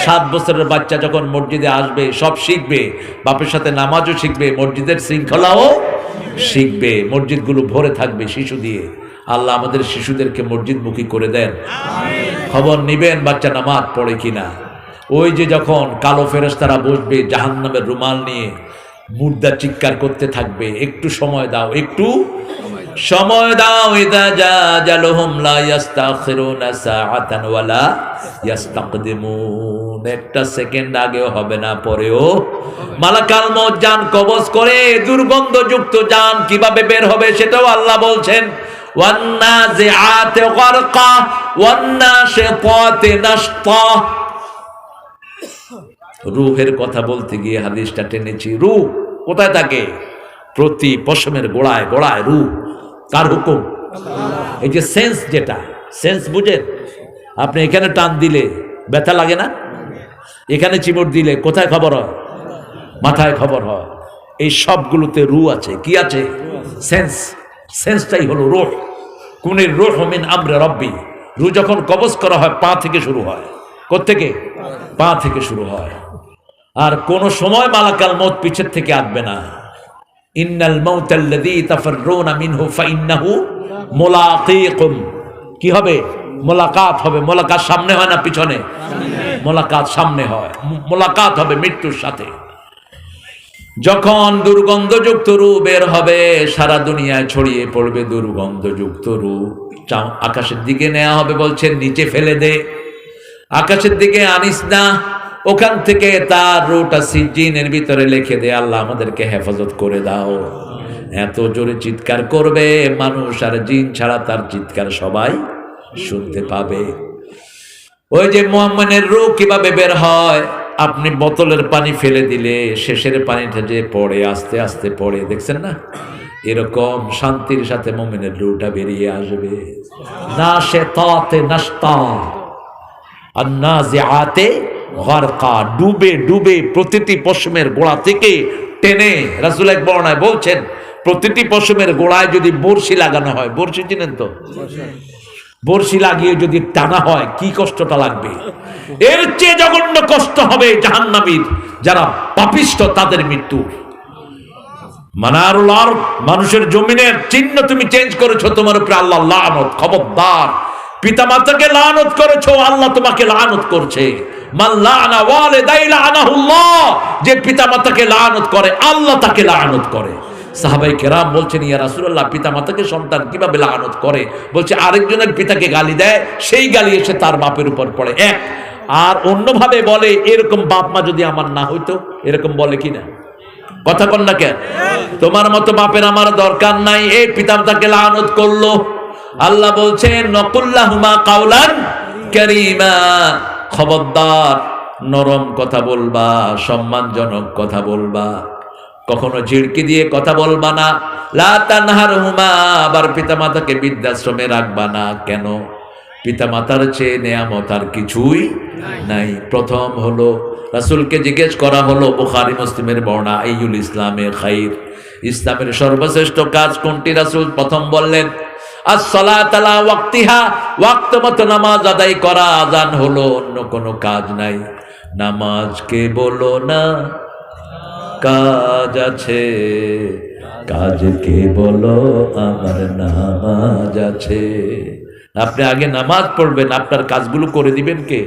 7 বছরের বাচ্চা যখন মসজিদে আসবে সব শিখবে, বাপের সাথে নামাজও শিখবে, মসজিদের শৃঙ্খলাও শিখবে, মসজিদগুলো ভরে থাকবে শিশু দিয়ে। আল্লাহ আমাদের শিশুদেরকে মসজিদমুখী করে দেন। খবর নিবেন বাচ্চা নামাজ পড়ে কিনা। ওই যে যখন কালো ফেরেশতারা বসবে জাহান্নামের রুমাল নিয়ে, মুর্দা চিৎকার করতে থাকবে, একটু সময় দাও, একটু সময় দাও। ইদা জাজালহুম লা ইস্তাখিরুনা সাআতান ওয়ালা ইস্তাকদিমুন। একটা সেকেন্ড আগেও হবে না, পরেও। মালাকাল মউত জান কবজ করে, দুর্গন্ধযুক্ত জান কিভাবে বের হবে সেটাও আল্লাহ বলছেন। ওয়ান্নাজিআতি গারকা ওয়ান্নাশিতাতি নাশতা। রূহের কথা বলতে গিয়ে হাদিসটা টেনেছি। রূহ কোথায় থাকে? প্রতি পশমের গোড়ায় গোড়ায় রূহ। কার হুকুম? এই যে সেন্স, যেটা সেন্স বুঝেন আপনি, এখানে টান দিলে ব্যথা লাগে না? এখানে চিমট দিলে কোথায় খবর হয়? মাথায় খবর হয়। এই সবগুলোতে রূহ আছে। কি আছে? সেন্স। সেন্সটাই হলো রূহ। কুনির রূহ মিন আমরি রাব্বি। রূহ যখন কবজ করা হয় পা থেকে শুরু হয়। কোত্থেকে? পা থেকে শুরু হয়। আর কোন সময় মালাকাল মউত পিছের থেকে আসবে না। ইন্নাল মাউতাল্লাযী তাফাররুনা মিনহু ফাইন্নাহু মুলাকীকুম। কি হবে? মোলাকাত হবে। মোলাকাত সামনে হয় না পিছনে? মোলাকাত সামনে হয়। মোলাকাত হবে মৃত্যুর সাথে। যখন দুর্গন্ধযুক্ত রূহ বের হবে, সারা দুনিয়ায় ছড়িয়ে পড়বে দুর্গন্ধযুক্ত রূহ। আকাশের দিকে নেওয়া হবে, বলছেন নিচে ফেলে দে, আকাশের দিকে আনিস না, ওখান থেকে তার রূহটা সিজ্জিনের ভিতরে লিখে দে। আল্লাহ আমাদেরকে হেফাজত করে দাও। এত জোরে চিৎকার করবে, মানুষ আর জিন ছাড়া তার চিৎকার সবাই শুনতে পাবে। ওই যে মুমিনের রূহ কিভাবে বের হয়, আপনি বোতলের পানি ফেলে দিলে শেষের পানিটা যে পড়ে, আস্তে আস্তে পড়ে, দেখছেন না? এরকম শান্তির সাথে মুমিনের রূহটা বেরিয়ে আসবে। নাশিতাতে নাশতা আন্নাজিআতে গারকা। ডুবে ডুবে প্রতিটি পশমের গোড়া থেকে টেনে, রাসূল এক বর্ণনায় বলছেন, প্রতিটি পশমের গোড়ায় যদি বড়শি লাগানো হয়, বড়শি চিনেন তো? বড়শি লাগিয়ে যদি টানা হয় কি কষ্টটা লাগবে! এর চেয়ে জঘন্য কষ্ট হবে জাহান্নামীর যারা পাপিষ্ঠ, তাদের মৃত্যু। মানারুল আরদ, মানুষের জমিনের চিহ্ন তুমি চেঞ্জ করেছো, তোমার উপরে আল্লাহ লানত। খবরদার, পিতামাতাকে লানত করেছো, আল্লাহ তোমাকে লানত করছে। মান লাআনা ওয়ালিদাই লাআনাহুল্লাহ, যে পিতামাতাকে লানত করে আল্লাহ তাকে লানত করে। সাহাবাই কেরাম বলছেন, ইয়া রাসূলুল্লাহ, পিতামাতাকে সন্তান কিভাবে লানত করে? বলছে আরেকজনের পিতাকে গালি দেয়, সেই গালি এসে তার বাপের উপর পড়ে। এক আর অন্যভাবে বলে, এরকম বাপ মা যদি আমার না হইতো, এরকম বলে কিনা? কথা বল না কেন? তোমার মতো বাপের আমার দরকার নাই। এই পিতামাতাকে লানত করলো। আল্লাহ বলছেন নকুল্লাহুমা কাওলান কারীমা, খবরদার নরম কথা বলবা, সম্মানজনক কথা বলবা, কখনো ঝিড়কি দিয়ে কথা বলবা না। লা তানহারহুমা, আবার পিতামাতাকে বৃদ্ধাশ্রমে রাখবা না। কেন? পিতামাতার চেয়ে নেয়ামত আর কিছুই নাই। প্রথম হলো রাসূলকে জিজ্ঞেস করা হলো, বুখারী মুসলিমের বর্ণনা, আইয়ুল ইসলামে খাইর, ইসলামের সর্বশ্রেষ্ঠ কাজ কোনটি? রাসূল প্রথম বললেন as-সালাত আলা ওয়াক্তিহা, ওয়াক্ত মতো নামাজ আদায় করা। আযান হলো, অন্য কোনো কাজ নাই। নামাজকে বলো না কাজ আছে, কাজকে বলো আমার নামাজ আছে। আপনি আগে নামাজ পড়বেন, আপনার কাজগুলো করে দিবেন কে?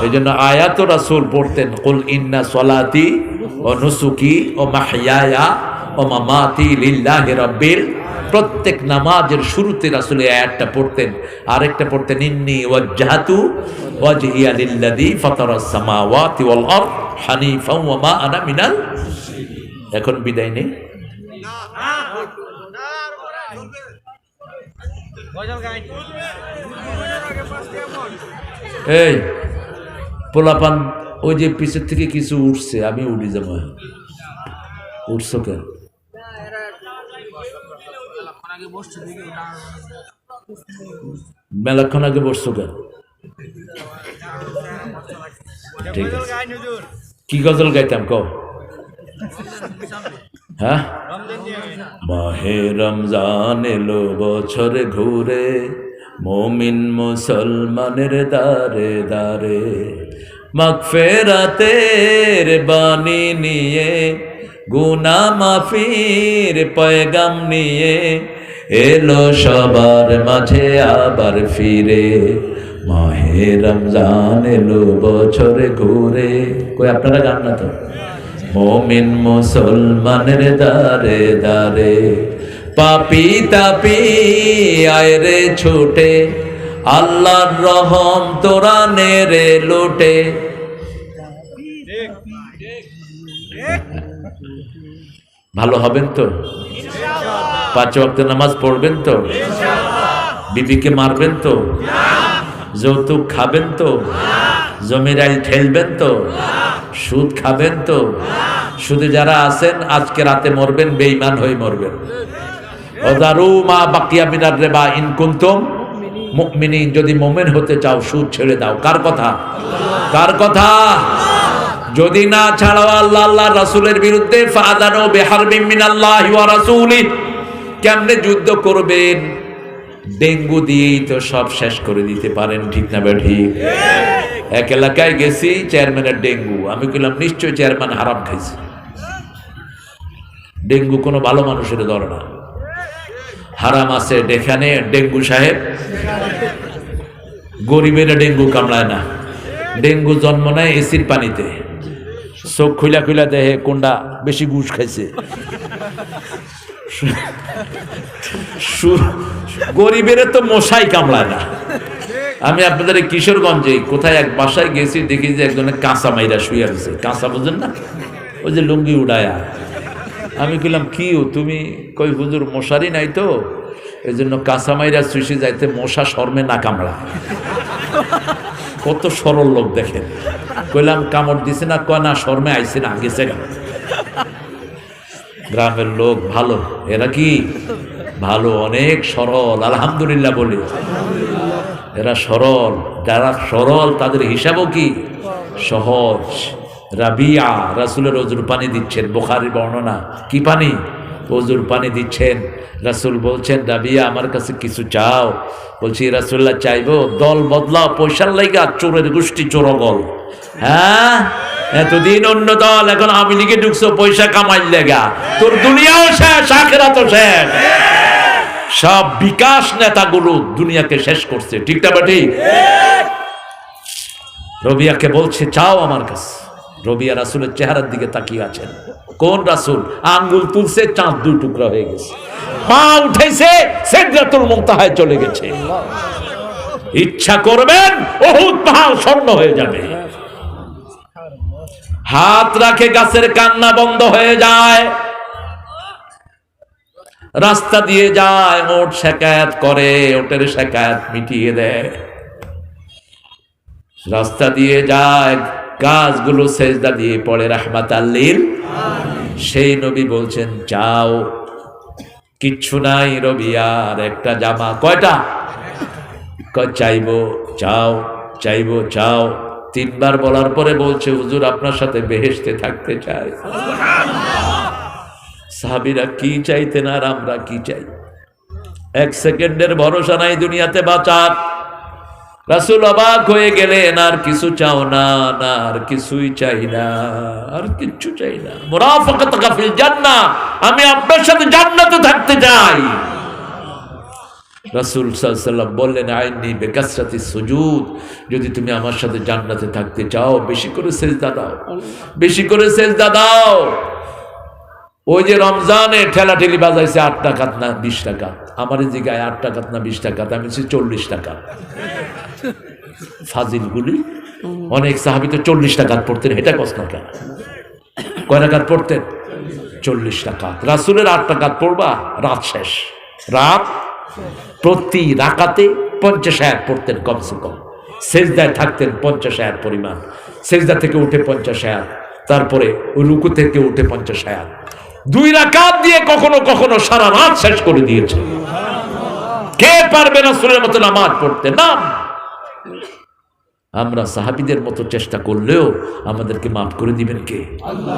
এই জন্য আয়াত রাসূল পড়তেন, কুল ইন্না সলাতি ও নুসুকি ও মাহইয়ায়া ও মামাতি লিল্লাহি রাব্বিল। প্রত্যেক নামাজের শুরুতে রাসূল এই আয়াতটা পড়তেন। আরেকটা পড়তেন, ইন্নী ওয়াজ্জাহতু ওয়াজহিয়া লিল্লাযী ফাতারাস সামাওয়াতি ওয়াল আরদ হানিফা ওয়া মা আনা মিনাল। এখন বিদায় নেই। এই পোলাপান ওই যে পিছের থেকে কিছু উঠছে, আমি উঠি যাবো। উঠছো কেন? মেলাক্ষণ আগে বসছো কেন? ঠিক আছে, কি গজল গাইতাম কও? হ্যাঁ, মাহে রমজান এলো বছর ঘুরে, মুমিন মুসলমানের দারে দারে, মাগফিরাতের বাণী নিয়ে, গুনাহ মাফির পয়গাম নিয়ে, এলো সবার মাঝে আবার ফিরে। মাহে রমজান এলো বছর ঘুরে। কই আপনারা গান না তো? মুমিন মুসলমানের দারে দারে, পাপী তাপী আয় রে ছুটে, আল্লাহর রহম তোরা নেরে লুটে। ভালো হবেন তো? 5 ওয়াক্ত নামাজ পড়বেন তো? বিবিকে মারবেন তো? যৌতুক খাবেন তো? জমির আইল ঠেলবেন তো? সুদ খাবেন তো? সুদে যারা আছেন আজকে রাতে মরবেন, বেঈমান হয়ে মরবেন। ওয়াদারু মা বাকিয়া মিনার রিবা ইন কুনতুম মুমিনিন, যদি মুমিন হতে চাও সুদ ছেড়ে দাও। কার কথা? কার কথা? যদি না ছাড়াও আল্লাহ আল্লাহর রাসূলের বিরুদ্ধে, ফাআযানু বিহারবিন মিনাল্লাহি ওয়া রাসূলিহি, কেমনে যুদ্ধ করবেন? ডেঙ্গু দিয়েই তো সব শেষ করে দিতে পারেন, ঠিক না ঠিক? এক এলাকায় গেছি, চেয়ারম্যানের ডেঙ্গু। আমি বললাম নিশ্চয়ই চেয়ারম্যান হারাম খাইছে। ডেঙ্গু কোনো ভালো মানুষের ধরে না, হারাম আছে এখানে। ডেঙ্গু সাহেব, গরিবের ডেঙ্গু কামড়ায় না। ডেঙ্গু জন্ম নেয় এসির পানিতে। চোখ খুলা খুলা দেহে কোনটা বেশি ঘুষ খাইছে। গরিবের তো মশাই কামড়ায় না। আমি আপনাদের কিশোরগঞ্জে কোথায় এক বাসায় গেছি, দেখি যে একজনের কাঁচা মাইরা শুয়ে আছে। কাঁচা বুঝেন না, ওই যে লুঙ্গি উড়ায়া। আমি কইলাম কি তুমি? কই হুজুর মশারি নাই তো, এই জন্য কাঁচা মাইরা শুষে যাইতে মশা শর্মে না কামড়া। কত সরল লোক দেখেন। কইলাম কামড় দিছে না? কয় না, শর্মে আইছে না, গেছে গা। গ্রামের লোক ভালো, এরা কি ভালো, অনেক সরল, আলহামদুলিল্লাহ বলি। এরা সরল, যারা সরল তাদের হিসাবও কি সহজ। রাবিয়া রাসূলের ওযুর পানি দিচ্ছেন, বুখারীর বর্ণনা। কি পানি? ওযুর পানি দিচ্ছেন। রাসূল বলছেন, রাবিয়া আমার কাছে কিছু চাও? বলছি রাসূলুল্লাহ চাইবো? দল বদলাও, পয়সার লাইগা চোরের গোষ্ঠী চোরগল। হ্যাঁ, এতদিন অন্য দল, এখন আওয়ামী লীগে ঢুকছো পয়সা কামাইল লেগা। তোর দুনিয়াও শেষ, আখিরাতও শেষ। সব বিকাশ নেতাগুলো দুনিয়াকে শেষ করছে, ঠিক না বেটি? রবিয়াকে বলছে চাও আমার কাছে। রবিয়া রাসূলের চেহারার দিকে তাকিয়ে আছেন। কোন রাসূল? আঙ্গুল তুলছে, চাঁদ দুই টুকরা হয়ে গেছে, পা উঠেছে, সিদরাতুল মুনতাহায় চলে গেছে। ইচ্ছা করবেন উহুদ পাহাড় স্বর্ণ হয়ে যাবে। হাত রাখে, গাছের কান্না বন্ধ হয়ে যায়। রাস্তা দিয়ে যায়, ওট শেকায়াত করে, ওটের শেকায়াত মিটিয়ে দেয়। রাস্তা দিয়ে যায়, গাছগুলো সেজদা দিয়ে পড়ে রাহমাতাল লিল। সেই নবী বলছেন যাও, কিচ্ছু নাই রবিয়ার, একটা জামা। কয়টা? চাইবো, চাও, চাইবো, চাও। তিনবার বলার পরে বলছে হুজুর আপনার সাথে বেহেশতে থাকতে চাই। সাহাবীরা কি চাইতেন আর আমরা কি চাই? এক সেকেন্ডের ভরসা নাই দুনিয়াতে বাঁচার। রাসূল অবাক হয়ে গেলেন, আর কিছু চাও না? না, আর কিছুই চাই না, আর কিচ্ছু চাই না। মুরাফাকাতুকা ফিল জান্নাহ, আমি আপনার সাথে জান্নাতে থাকতে চাই। রাসূল সাল্লাল্লাহু আলাইহি ওয়াসাল্লাম বললেন আইনি বিকাসরাতিস সুজুদ, যদি তুমি আমার সাথে জান্নাতে থাকতে চাও বেশি করে সিজদা দাও, বেশি করে সিজদা দাও। ওই যে রমজানে ঠেলাঠেলি বাজাইছে 8 টাকা না 20 টাকা, আমার জিগায় 8 টাকা না 20 টাকা, আমি বলছি 40 টাকা। ফাজিলগুলি, অনেক সাহাবী তো 40 টাকা পড়তেন, এটা কষ্ট না কেন? কয় রাকাত পড়তেন? 40 টাকা। রাসূলের 8 টাকা পড়বা, রাত শেষ। রাত প্রতি রাকাতে 50 আয়াত পড়তেন কমসে কম। সেজদায় থাকতেন 50 আয়াত পরিমাণ, সেজদা থেকে উঠে 50 আয়াত, তারপরে ওই রুকু থেকে উঠে 50 আয়াত। 2 রাকাত দিয়ে কখনো কখনো সারা রাত শেষ করে দিয়েছে। কে পারবে রাসূলের মতো নামাজ পড়তে? না। আমরা সাহাবীদের মতো চেষ্টা করলেও আমাদেরকে মাফ করে দিবেন কে? আল্লাহ।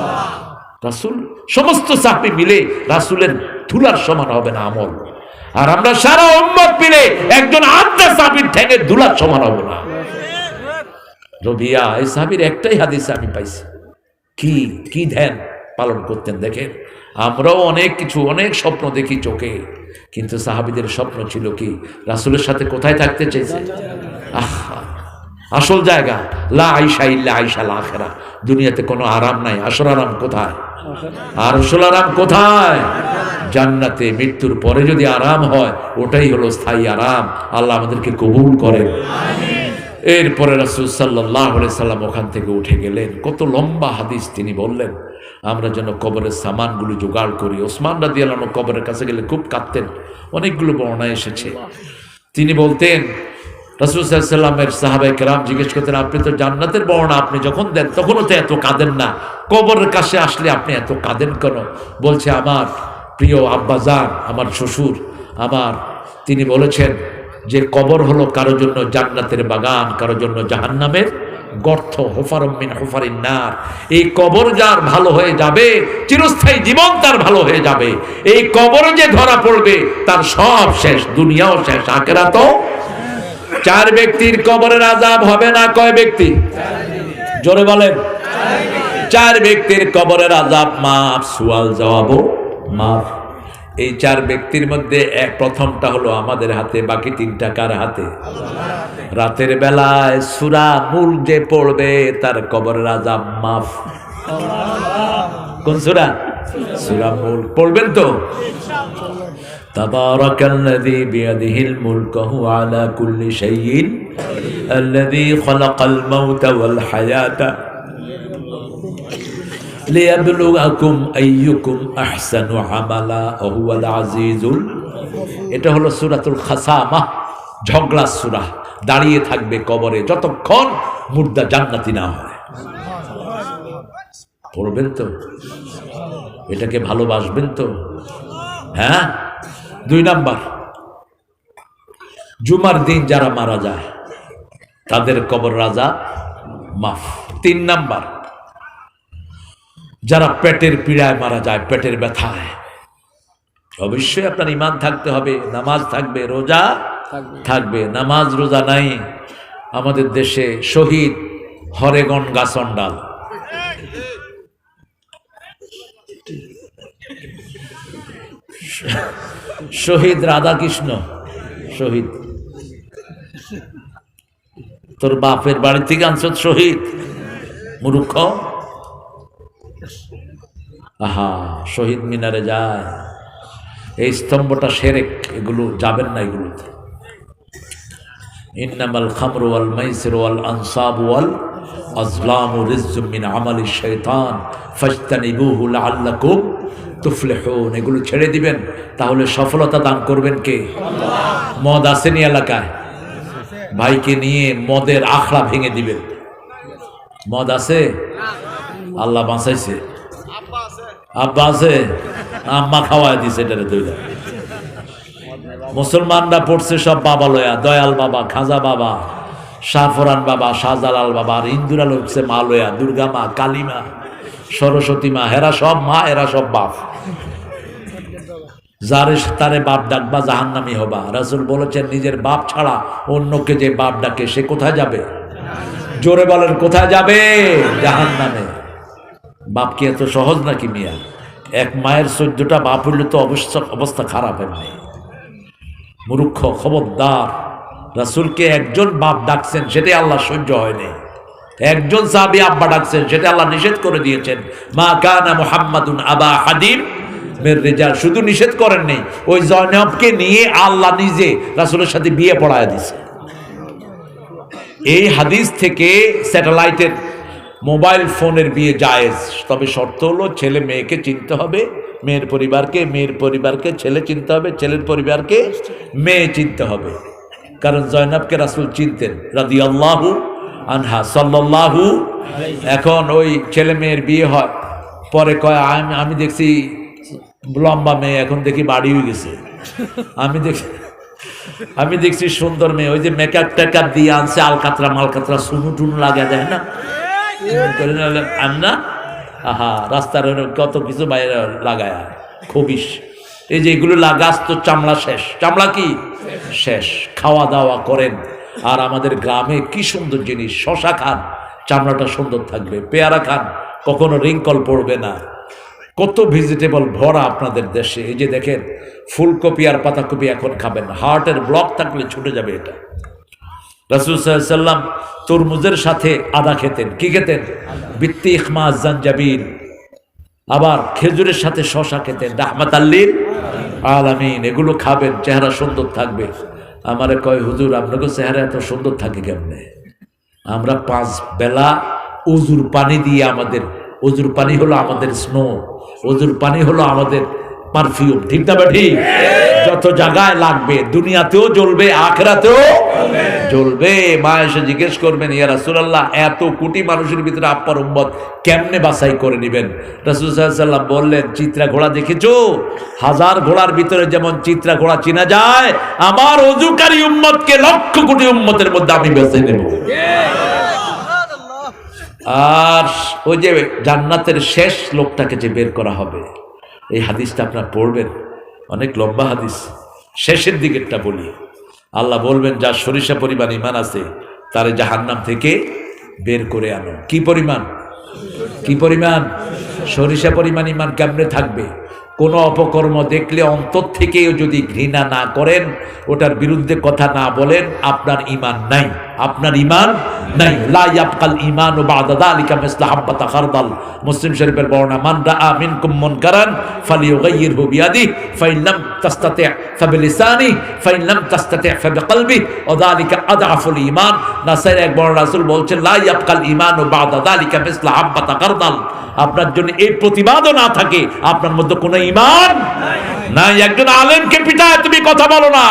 রাসূল, সমস্ত সাহাবী মিলে রাসূলের ধুলার সমান হবে না আমল, আর আমরা সারা উম্মত মিলে একজন আধা সাহাবীর ঠ্যাঙে ধুলার সমান হব না। রবিয়া এই সাহাবীর একটাই হাদিস আমি পাইছি, কি কি ধ্যান পালন করতেন দেখেন। আমরাও অনেক কিছু, অনেক স্বপ্ন দেখি চোখে, কিন্তু সাহাবীদের স্বপ্ন ছিল কি? রাসূলের সাথে কোথায় থাকতে চাইছে? আসল জায়গা লা আইশা ইল্লা আইশাল আখিরা। দুনিয়াতে কোনো আরাম নাই। আসল আরাম কোথায়? আর আসল আরাম কোথায়? জান্নাতে। মৃত্যুর পরে যদি আরাম হয় ওটাই হলো স্থায়ী আরাম। আল্লাহ আমাদেরকে কবুল করেন। এরপরে রাসূল সাল্লাল্লাহু আলাইহি সাল্লাম ওখান থেকে উঠে গেলেন। কত লম্বা হাদিস তিনি বললেন, আমরা যেন কবরের সামানগুলো জোগাড় করি। ওসমান রাদিয়াল্লাহু আনহু কবরের কাছে গেলে খুব কাঁদতেন, অনেকগুলো বর্ণনা এসেছে। তিনি বলতেন, রাসূল সাল্লাল্লাহু আলাইহি সাল্লামের সাহাবায়ে কেরাম জিজ্ঞেস করতেন, আপনি তো জান্নাতের বর্ণনা আপনি যখন দেন তখনও তো এত কাঁদেন না, কবরের কাছে আসলে আপনি এত কাঁদেন কেন? বলছে, আমার প্রিয় আব্বাজান, আমার শ্বশুর আমার, তিনি বলেছেন যে কবর হলো কারো জন্য জান্নাতের বাগান, কারো জন্য জাহান্নামের গর্ত। হুফারুম মিন হুফারিন নার। এই কবর যার ভালো হয়ে যাবে, চিরস্থায়ী জীবন তার ভালো হয়ে যাবে। এই কবরে যে ধরা পড়বে তার সব শেষ, দুনিয়াও শেষ, আখিরাতও। 4 ব্যক্তির কবরের আযাব হবে না। কয় ব্যক্তি? জোরে বলেন। 4 ব্যক্তির কবরের আযাব মাফ, সুয়াল জবাবও মাফ। এই 4 ব্যক্তির মধ্যে প্রথমটা হলো আমাদের হাতে, বাকি 3টা কার হাতে? রাতের বেলায় সূরা মুলক যে পড়বে তার কবরের আযাব মাফ। কোন সূরা? সূরা মুলক পড়বেন তো? তাবারাকাল্লাযী বিয়াদিহিল মুলক ওয়া আলা কুল্লি শাইইন আল্লাযী খালাকাল মাউতা ওয়াল হায়াতা লিয়াবলুগাকুম আইয়ুকুম আহসানু আমালা ওয়া হুয়াল আজিজুল। এটা হলো সূরাতুল খাসামাহ, ঝগড়া সূরা। দাঁড়িয়ে থাকবে কবরে যতক্ষণ মুর্দা জান্নাতি না হয়। পড়বেন তো? এটাকে ভালোবাসবেন তো? হ্যাঁ। 2 নাম্বার, জুমার দিন যারা মারা যায় তাদের কবর আযাব মাফ। 3 নাম্বার, যারা পেটের পীড়ায় মারা যায়, পেটের ব্যথায়, অবশ্যই আপনার ঈমান থাকতে হবে, নামাজ থাকবে, রোজা থাকবে। নামাজ রোজা নাই। আমাদের দেশে শহীদ হরেগন গাছন্ডাল, শহীদ রাধাকৃষ্ণ শহীদ, তোর বাপের বাড়ি থেকে আনছ শহীদ, মূর্খ। আহা, শহীদ মিনারে যায়, এই স্তম্ভটা সেরেক, এগুলো যাবেন না এগুলোতে। ইন্নামাল খামরু ওয়াল মাইসিরু ওয়াল আনসাবু ওয়াল আজলামু রিজজুম মিন আমালিশ শাইতান ফাজতানিবুহু লাআল্লাকুম তুফলিহুন। এগুলো ছেড়ে দিবেন, তাহলে সফলতা দান করবেন কে? আল্লাহ। মদ আসেনি এলাকায়, ভাইকে নিয়ে মদের আখড়া ভেঙে দিবেন। মদ আছে? আল্লাহ বাঁচাইছে। আব্বা আছে, আম্মা খাওয়াই দিছে এটারে দুইটা। মুসলমানরা পড়ছে সব বাবা লয়া, দয়াল বাবা, খাজা বাবা, শাহফরান বাবা, শাহজালাল বাবা, আর হিন্দুরা লোকছে মা লয়া, দুর্গা মা, কালী মা, সরস্বতী মা, এরা সব মা, এরা সব বাপ। যারে তারে বাপ ডাকবা জাহান্নামী হবা। রাসূল বলেছেন নিজের বাপ ছাড়া অন্যকে যে বাপ ডাকে সে কোথায় যাবে? জোরে বলেন, কোথায় যাবে? জাহান্নামে। বাপ কি এত সহজ নাকি মিয়া? এক মায়ের 14টা বাপ হইলে তো অবস্থা খারাপ এমনি। মূর্খ, খবরদার। রাসূলকে একজন বাপ ডাকছেন, সেটাই আল্লাহ সহ্য হয়নি। একজন সাহাবী আব্বা ডাকছেন, সেটা আল্লাহ নিষেধ করে দিয়েছেন। মা কানা মুহাম্মাদুন আবা হাদিম মির রিজাল, শুধু নিষেধ করেননি, ওই জয়নবকে নিয়ে আল্লাহ নিজে রাসূলের সাথে বিয়ে পড়ায় দিয়েছে। এই হাদিস থেকে স্যাটেলাইটের, মোবাইল ফোনের বিয়ে জায়েজ, তবে শর্ত হলো ছেলে মেয়েকে চিনতে হবে, মেয়ের পরিবারকে, মেয়ের পরিবারকে ছেলে চিনতে হবে, ছেলের পরিবারকে মেয়ে চিনতে হবে। কারণ জয়নবকে রাসূল চিনতেন রাদিয়াল্লাহু আনহা সাল্লাল্লাহু। এখন ওই ছেলে মেয়ের বিয়ে হয়, পরে কয় আমি দেখছি লম্বা মেয়ে, এখন দেখি বাড়ি হয়ে গেছে। আমি দেখছি সুন্দর মেয়ে, ওই যে মেকআপ টেকআপ দিয়ে আনছে, আলকাতরা মালকাতরা সুনু টুনু লাগা যায় না, না আহা, রাস্তার কত কিছু বাইরে লাগায় খবিস, এই যে এগুলো লাগাস তো চামড়া শেষ, চামড়া কি শেষ। খাওয়া দাওয়া করেন, আর আমাদের গ্রামে কি সুন্দর জিনিস, শশা খান, চামড়াটা সুন্দর থাকবে, পেয়ারা খান, কখনো রিঙ্কল পড়বে না। কত ভেজিটেবল ভরা আপনাদের দেশে। এই যে দেখেন ফুলকপি আর পাতাকপি এখন খাবেন, হার্টের ব্লক থাকলে ছুটে যাবে এটা। রাসূল সাল্লাল্লাহু আলাইহি ওয়াসাল্লাম তরমুজের সাথে আদা খেতেন। কি খেতেন? বিত্তিখ মা জানজাবিল। আবার খেজুরের সাথে শশা খেতেন, রাহমাতাল লিল আলামিন। এগুলো খাবেন, চেহারা সুন্দর থাকবে। আমারে কয় হুজুর আপনাকে চেহারা এত সুন্দর থাকে কেমনে? আমরা 5 বেলা উজুর পানি দিয়ে, আমাদের উজুর পানি হলো আমাদের স্নো, উজুর পানি হলো আমাদের পারফিউম, ঠিক না ঠিক? যত জায়গায় লাগবে, দুনিয়াতেও জ্বলবে, আখিরাতেও জ্বলবে। মা এসে জিজ্ঞেস করবেন, ইয়া রাসূলুল্লাহ, এত কোটি মানুষের ভিতরে আপনার উম্মত কেমনে বাছাই করে নেবেন? রাসূল সাল্লাল্লাহু আলাইহি ওয়াসাল্লাম বললেন, চিত্রা ঘোড়া দেখেছো? 1000 ঘোড়ার ভিতরে যেমন চিত্রা ঘোড়া চিনা যায়, আমার ওযুকারী উম্মতকে লক্ষ কোটি উম্মতের মধ্যে আমি বেছে নেব। আর ওই যে জান্নাতের শেষ লোকটাকে যে বের করা হবে, এই হাদিসটা আপনারা পড়বেন, অনেক লম্বা হাদিস। শেষের দিকেরটা বলি, আল্লাহ বলবেন যার সরিষা পরিমাণ ঈমান আছে তারে জাহান্নাম থেকে বের করে আনো। কি পরিমাণ? কি পরিমাণ? সরিষা পরিমাণ ঈমান কেমনে থাকবে? কোনো অপকর্ম দেখলে অন্তর থেকেও যদি ঘৃণা না করেন, ওটার বিরুদ্ধে কথা না বলেন, আপনার ঈমান নাই, আপনার ঈমান নাই। লা ইয়াবকাল ঈমানু বা'দা যালিকা মিসলা হাববাতা খারদাল। মুসলিম শরীফের বর্ণনা, মান রাআ মিনকুম মুনকারান ফালিয়ুগাইয়িরহু বিয়াদিহি ফাইন লাম তাসতাতি' ফাবিলিসানিহি ফাইন লাম তাসতাতি' ফাবিকলবিহি ওয়া যালিকা আদআফুল ঈমান। নাসাই এক বড় রাসূল বলছেন, লা ইয়াবকাল ঈমানু বা'দা যালিকা মিসলা হাববাতা খারদাল। আপনার জন্য এই প্রতিবাদও না থাকে, আপনার মধ্যে কোনো ঈমান নাই। একজন আলেমকে পিটায় তুমি কথা বলো না,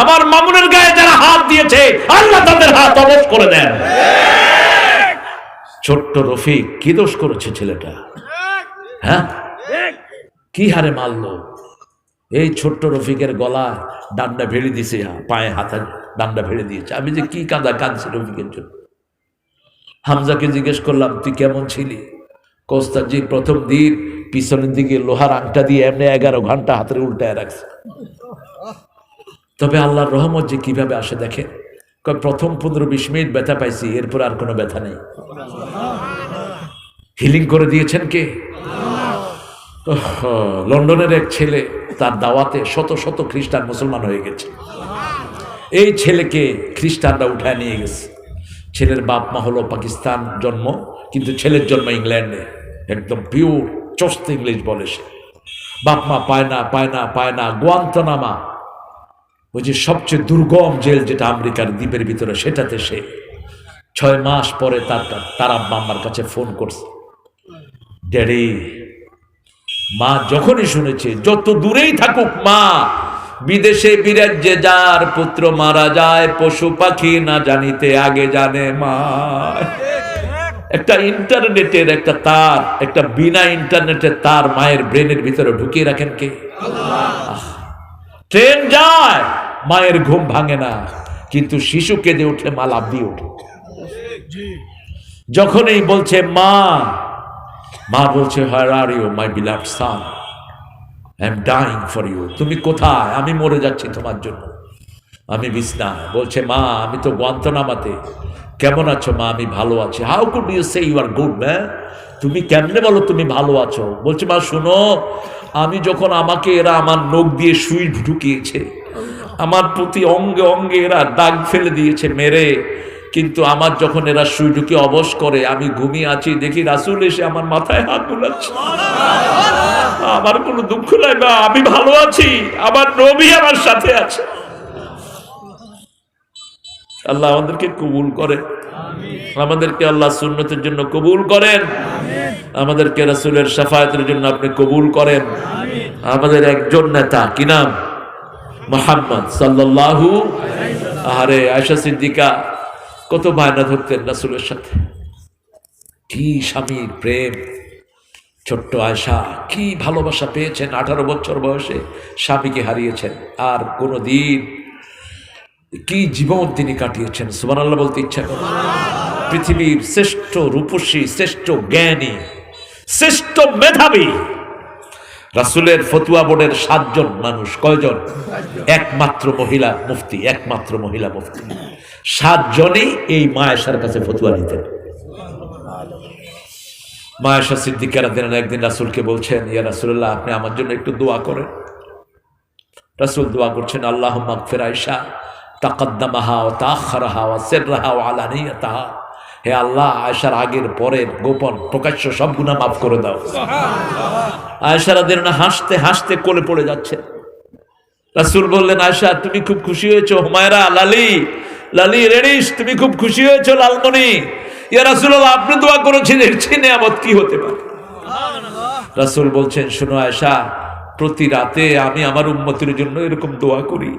আমার মামুনের গায়ে যারা হাত দিয়েছে আল্লাহ তাদের হাত অবশ করে দেন। ছোট্ট রফিক কি দোষ করেছে ছেলেটা? হ্যাঁ, কি হারে মারলো? এই ছোট্ট রফিকের গলায় ডান্ডা ভেড়ে দিয়েছে, পায়ে হাতে ডান্ডা ভেড়ে দিয়েছে। আমি যে কি কাঁদছি রফিকের জন্য। হামজাকে জিজ্ঞেস করলাম, তুই কেমন ছিলি? কোস্তাজি প্রথম দিন পিছনের দিকে লোহার আংটা দিয়ে এমনি 11 ঘন্টা হাতের উল্টায় রাখছে। তবে আল্লাহর রহমত যে কিভাবে আসে দেখেন। প্রথম 15-20 মিনিট ব্যথা পাইছি, এরপর আর কোনো ব্যথা নেই। হিলিং করে দিয়েছেন কে? লন্ডনের এক ছেলে তার দাওয়াতে শত শত খ্রিস্টান মুসলমান হয়ে গেছে। এই ছেলেকে খ্রিস্টানরা উঠায় নিয়ে গেছে। ছেলের বাপ মা হলো পাকিস্তান জন্ম, কিন্তু ছেলের জন্ম ইংল্যান্ডে, একদম পিওর চস্ত ইংলিশ বলে সে। বাপ মা পায় না পায় না পায় না, গুয়ান্তানামা, ওই যে সবচেয়ে দুর্গম জেল যেটা আমেরিকার দ্বীপের ভিতরে, সেটাতে সে 6 মাস পরে তার আব্বা আম্মার কাছে ফোন করছে, ড্যাডি। মা যখনই শুনেছে, যত দূরেই থাকুক মা, বিদেশে বিরাজ্যে যার পুত্র মারা যায়, পশু পাখি না জানিতে আগে জানে মা। একটা ইন্টারনেটের একটা তার, একটা বিনা ইন্টারনেটের তার মায়ের ব্রেনের ভিতরে ঢুকিয়ে রাখেন কে? ট্রেন যায়, মায়ের ঘুম ভাঙে না, কিন্তু শিশু কেঁদে উঠলে মা লাফ দিয়ে ওঠে। যখনই বলছে মা, মা বলছে where are you my beloved son, I am dying for you, তুমি কোথায়? আমি মরে যাচ্ছি তোমার জন্য, আমি বিছনায়। বলছে মা, আমি তো গুয়ান্তানামাতে। কেমন আছো মা? আমি ভালো আছি। How could you say you are good man, তুমি কেমনে বলো তুমি ভালো আছো? বলছে মা শুনো, আমি যখন আমাকে এরা আমার নখ দিয়ে সুই ঢুকিয়েছে, আমার প্রতি অঙ্গে অঙ্গে এরা দাগ ফেলে দিয়েছে মেরে, কিন্তু আমার যখন এরা সুই ঢুকিয়ে অবশ করে, আমি ঘুমিয়ে আছি, দেখি রাসূল এসে আমার মাথায় হাত বুলাচ্ছে। আমার কোনো দুঃখ নাই মা, আমি ভালো আছি, আমার নবী আমার সাথে আছে। আল্লাহ আমাদেরকে কবুল করেন, আমাদেরকে আল্লাহ সুন্নতের জন্য কবুল করেন, আমাদেরকে রাসূলের শাফায়াতের জন্য আপনি কবুল করেন। আমাদের একজন নেতা, কি নাম? মুহাম্মদ সাল্লাল্লাহু আরে আয়েশা সিদ্দিকা কত বায়না ধরতেন রাসূলের সাথে, কি স্বামীর প্রেম। ছোট্ট আয়েশা কি ভালোবাসা পেয়েছেন, 18 বছর বয়সে স্বামীকে হারিয়েছেন, আর কোনোদিন কি জীবন তিনি কাটিয়েছেন, সুবহানাল্লাহ বলতে ইচ্ছা করে। পৃথিবীর শ্রেষ্ঠ রূপসী, শ্রেষ্ঠ জ্ঞানী, শ্রেষ্ঠ মেধাবী রাসূলের ফতুয়া বোর্ডের 7 জন মানুষ, কয়জন? একমাত্র মহিলা মুফতি, একমাত্র মহিলা মুফতি। 7 জনই এই মা আয়েশার কাছে ফতুয়া নিতেন। মা আয়েশা সিদ্দিকা রাদিয়াল্লাহু আনহা একদিন রাসূলকে বলছেন, ইয়া রাসূলুল্লাহ, আপনি আমার জন্য একটু দোয়া করেন। রাসূল দোয়া করছেন, আল্লাহুম্মা আগফির আয়েশা তাকাদ্দামাহা ওয়া তাআখারাহা ওয়া সিররাহা ওয়া আলানিয়াতাহা, হে আল্লাহ, আয়েশার আগের পরের গোপন প্রকাশ্য সব গুনাহ মাফ করে দাও। আয়েশা রাদিয়াল্লাহু আনহা হাসতে হাসতে কোলে পড়ে যাচ্ছে। রাসূল বললেন, আয়েশা তুমি খুব খুশি হয়েছো? হুমায়রা, লালি, লালি রেডিস, তুমি খুব খুশি হয়েছো লালমণি? ইয়া রাসূলুল্লাহ, আপনি দোয়া করেছেন, এর চেয়ে নিয়ামত কি হতে পারে? রাসূল বলছেন, শোনো আয়েশা, প্রতি রাতে আমি আমার উম্মতের জন্য এরকম দোয়া করি।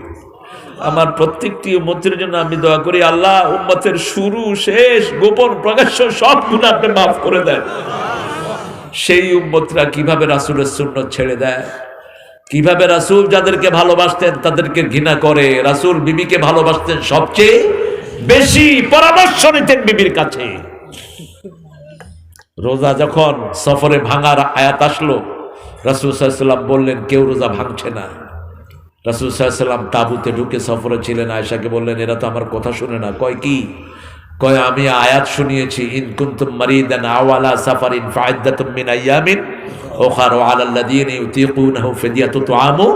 আমার প্রত্যেকটি উম্মতের জন্য আমি দোয়া করি, আল্লাহ উম্মতের শুরু শেষ গোপন প্রকাশ্য সব গুনাহ আপনি মাফ করে দেন। সেই উম্মতরা কিভাবে রাসূলের সুন্নাত ছেড়ে দেয়, কিভাবে রাসূল যাদেরকে ভালোবাসতেন তাদেরকে ঘৃণা করে। রাসূল বিবিকে ভালোবাসতেন সবচেয়ে বেশি, পরামর্শ নিতেন বিবির কাছে। রোজা যখন সফরে ভাঙার আয়াত আসলো, রাসূল সাল্লাল্লাহু আলাইহি ওয়াসাল্লাম বললেন, কেউ রোজা ভাঙছে না। রাসূল সাল্লাল্লাহু আলাইহি ওয়াসাল্লাম তাঁবুতে ঢুকে সফরে ছিলেন, আয়েশাকে বললেন, এরা তো আমার কথা শুনে না। কয় কি? কয় আমি আয়াত শুনিয়েছি, ইন কুনতুম মারিদান আও আলা সাফারিন ফাইদ্দাতুম মিন আইয়ামিন উখরা ওয়া আলাল্লাযীনা ইউতিকুনাহু ফিদিয়াতুন তুআমু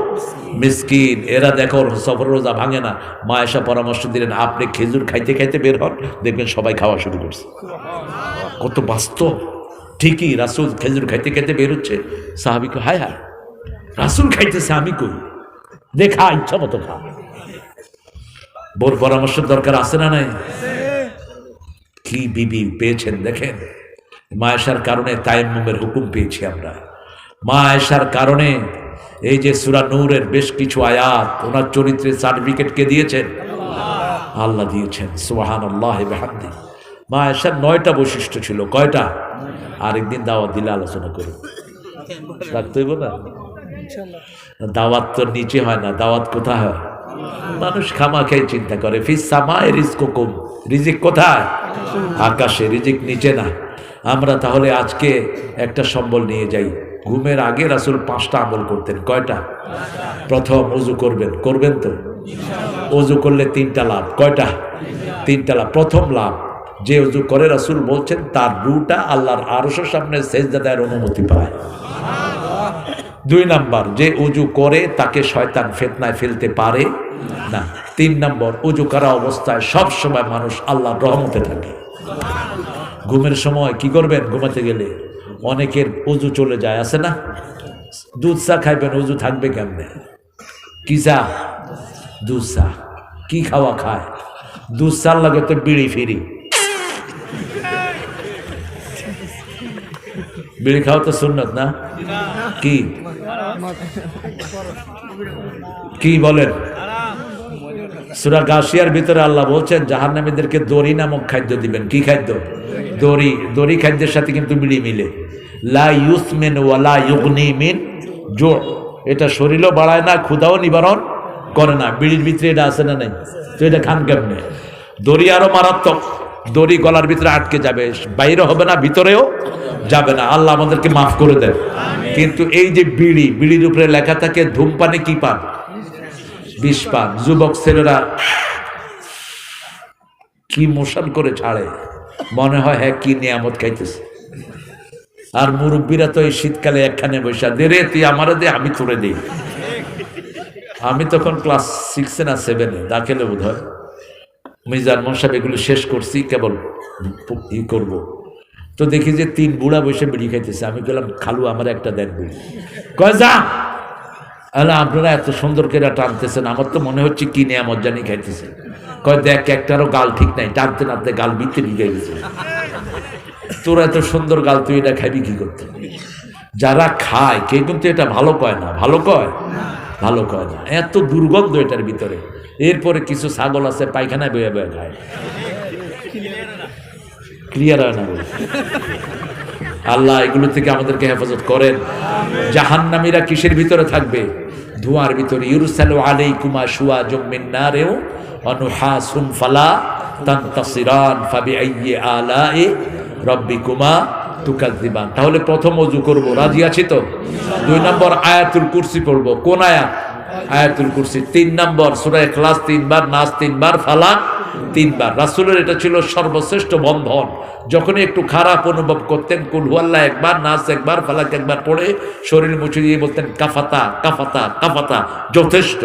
মিসকিন। এরা দেখো সফর রোজা ভাঙে না। মা আয়েশা পরামর্শ দিলেন, আপনি খেজুর খাইতে খাইতে বের হন, দেখবেন সবাই খাওয়া শুরু করছে। কত বাস্তব। ঠিকই, রাসূল খেজুর খাইতে খাইতে বের হচ্ছে, সাহাবীকে হায় হায়, রাসূল খাইতেছে, আমি কই, দেখা ইচ্ছা মতো খা। বোর পরামর্শের দরকার আছে না নাই? কি বিবি পেয়েছেন দেখেন। মা আয়েশার কারণে তায়াম্মুমের হুকুম পেয়েছি আমরা। মা আয়েশার কারণে এই যে সূরা নূরের বেশ কিছু আয়াত, ওনার চরিত্রের সার্টিফিকেট কে দিয়েছেন? আল্লাহ দিয়েছেন, সুবহানাল্লাহি ওয়া বিহামদিহি। মা আয়েশার 9টা বৈশিষ্ট্য ছিল। কয়টা? আরেকদিন দাওয়াত দিলে আলোচনা করব, রাখতে হইব না? দাওয়াত তো নিচে হয় না, দাওয়াত কোথায় হয়? মানুষ খামাখাই চিন্তা করে, ফিস সামায়ে রিজকুকুম, রিজিক কোথায়? আকাশে, রিজিক নিচে না। আমরা তাহলে আজকে একটা সম্বল নিয়ে যাই। ঘুমের আগে রাসূল 5টা আমল করতেন। কয়টা? প্রথম ওযু করবেন, করবেন তো? ওযু করলে 3টা লাভ। কয়টা? 3টা লাভ। প্রথম লাভ, যে ওযু করে রাসূল বলছেন তার রূহটা আল্লাহর আরশের সামনে সেজদা দেওয়ার অনুমতি পায়। 2 নাম্বার, যে উজু করে তাকে শয়তান ফিতনায় ফেলতে পারে না। 3 নাম্বার, উজু করা অবস্থায় সব সময় মানুষ আল্লাহর রহমতে থাকে। ঘুমের সময় কি করবেন? ঘুমাতে গেলে অনেকের উজু চলে যায়, আছে না? দুধ চা খাইবেন, উজু থাকবে কেমনে? কি চা? দুধ চা। কি খাওয়া খায়? দুধ চার লাগে তো বিড়ি ফিরি। বিড়ি খাওয়া তো সুন্নত না? কি কি বলেন? সূরা গাশিয়ার ভিতরে আল্লাহ বলছেন জাহান্নামীদেরকে দড়ি নামক খাদ্য দিবেন। কি খাদ্য? দড়ি। দড়ি খাদ্যের সাথে কিন্তু বিড়ি মিলে। লা ইউসমিন ওয়া লা ইউগনি মিন জু। এটা শরীরও বাড়ায় না, ক্ষুধাও নিবারণ করে না। বিড়ির ভিতরে এটা আছে না নাই? তো এটা খান কেমনে? দড়ি আরো মারাত্মক। দড়ি গলার ভিতরে আটকে যাবে, বাইরে হবে না, ভিতরেও যাবে না। আল্লাহ আমাদেরকে মাফ করে দেন। কিন্তু এই যে বিড়ি, বিড়ির উপরে লেখা থাকে ধূমপানে কি পান? বিষ পান। যুবক ছেলেরা কি মোশন করে ছাড়ে, মনে হয় হ্যাঁ কি নিয়ামত খাইতেছে। আর মুরব্বীরা তো এই শীতকালে একখানে বৈশা দে রে, তুই আমারে দে, আমি তোরে দিই। আমি তখন ক্লাস 6 না 7 দাখিলে বোধ হয়, মিজান মশাব এগুলো শেষ করছি, কেবল ই করবো, তো দেখি যে 3 বুড়া বসে বিড়ি খাইতেছে। আমি বললাম খালু আমার একটা দেন বিড়ি। কয় যা। আরে আপনারা এত সুন্দর করে টানতেছেন, আমার তো মনে হচ্ছে কি নিয়ামত জানি খাইতেছে। কয় দেখ একটারও গাল ঠিক নাই, টানতে টানতে গাল ভিতরে ঢুকে গেছে। তোর এত সুন্দর গাল, তুই এটা খাবি কি করতে? যারা খায় কে কিন্তু এটা ভালো কয় না, ভালো কয়, ভালো কয় না। এত দুর্গন্ধ এটার ভিতরে। এরপরে কিছু ছাগল আছে পায়খানায় বয়ে বয়ে খায়, ক্লিয়ার হয় না। আল্লাহ এগুলো থেকে আমাদেরকে হেফাজত করেন। জাহান্নামীরা কিসের ভিতরে থাকবে? ধোঁয়ার ভিতরে। ইউরসালু আলাইকুমা শুআজুম মিন নারিন ওয়া নুহাসুন ফালা তানতাসিরান ফাবিআইয়ি আলাই রাব্বিকুমা তুকাযযিবান। তাহলে প্রথম ওযু করব, রাজি আছি তো? 2 নম্বর আয়াতুল কুরসি পড়ব। কোন আয়াত? আয়াতুল কুরসি। 3 নম্বর সূরা ইখলাস 3 বার, নাস 3 বার, ফালাক 3 বার। রাসূলের এটা ছিল সর্বশ্রেষ্ঠ বন্ধন। যখনই একটু খারাপ অনুভব করতেন, কুল হুয়াল্লাহ একবার, নাস একবার, ফালাক একবার পড়ে শরীর মুছে দিয়ে বলতেন কাফাতা কাফাতা কাফাতা, যথেষ্ট।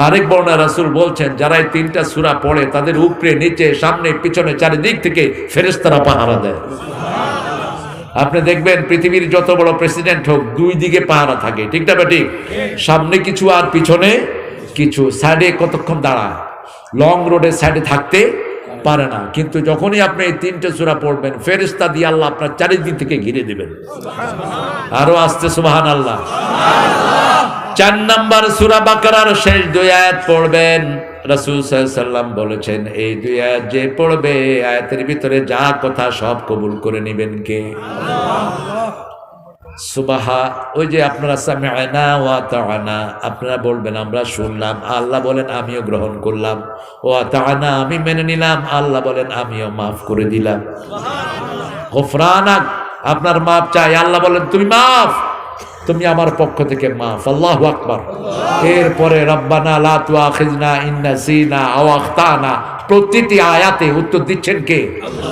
আরেক বর্ণনা রাসূল বলছেন যারা এই 3টা সূরা পড়ে তাদের উপরে নিচে সামনে পিছনে চারিদিক থেকে ফেরেশতারা পাহারা দেয়। আপনি দেখবেন পৃথিবীর যত বড় প্রেসিডেন্ট হোক 2 দিকে পাহারা থাকে, ঠিক না বেটি? সামনে কিছু আর পিছনে কিছু। সাইডে কতক্ষণ দাঁড়ায়? লং রোডের সাইডে থাকতে পারে না। কিন্তু যখনই আপনি এই 3টে সূরা পড়বেন, ফেরেশতা দিয়ে আল্লাহ আপনার চারিদিক থেকে ঘিরে দেবেন। আরো আসতে সুবহানাল্লাহ। 4 নম্বর সূরা বাকারার শেষ 2 আয়াত পড়বেন। রাসূল সাল্লাল্লাহু আলাইহি সাল্লাম বলেছেন এই 2 আয়াত যে পড়বে, আয়াতের ভিতরে যা কথা সব কবুল করে নেবেন কে? আল্লাহ। সুবাহা। ওই যে আপনারা সামি'না ওয়া আতা'না, আপনারা বলবেন আমরা শুনলাম, আল্লাহ বলেন আমিও গ্রহণ করলাম। ওয়া আতা'না, আমি মেনে নিলাম, আল্লাহ বলেন আমিও মাফ করে দিলাম। সুবহানাল্লাহ। গফরানাক, আপনার মাফ চাই, আল্লাহ বলেন তুমি মাফ, তুমি আমার পক্ষ থেকে মাফ। আল্লাহু আকবার। এরপরে রব্বানা লা তুআখিযনা ইন নাসিনা আও আখতানা। প্রতিটি আয়াতে উত্তর দিচ্ছেন কে?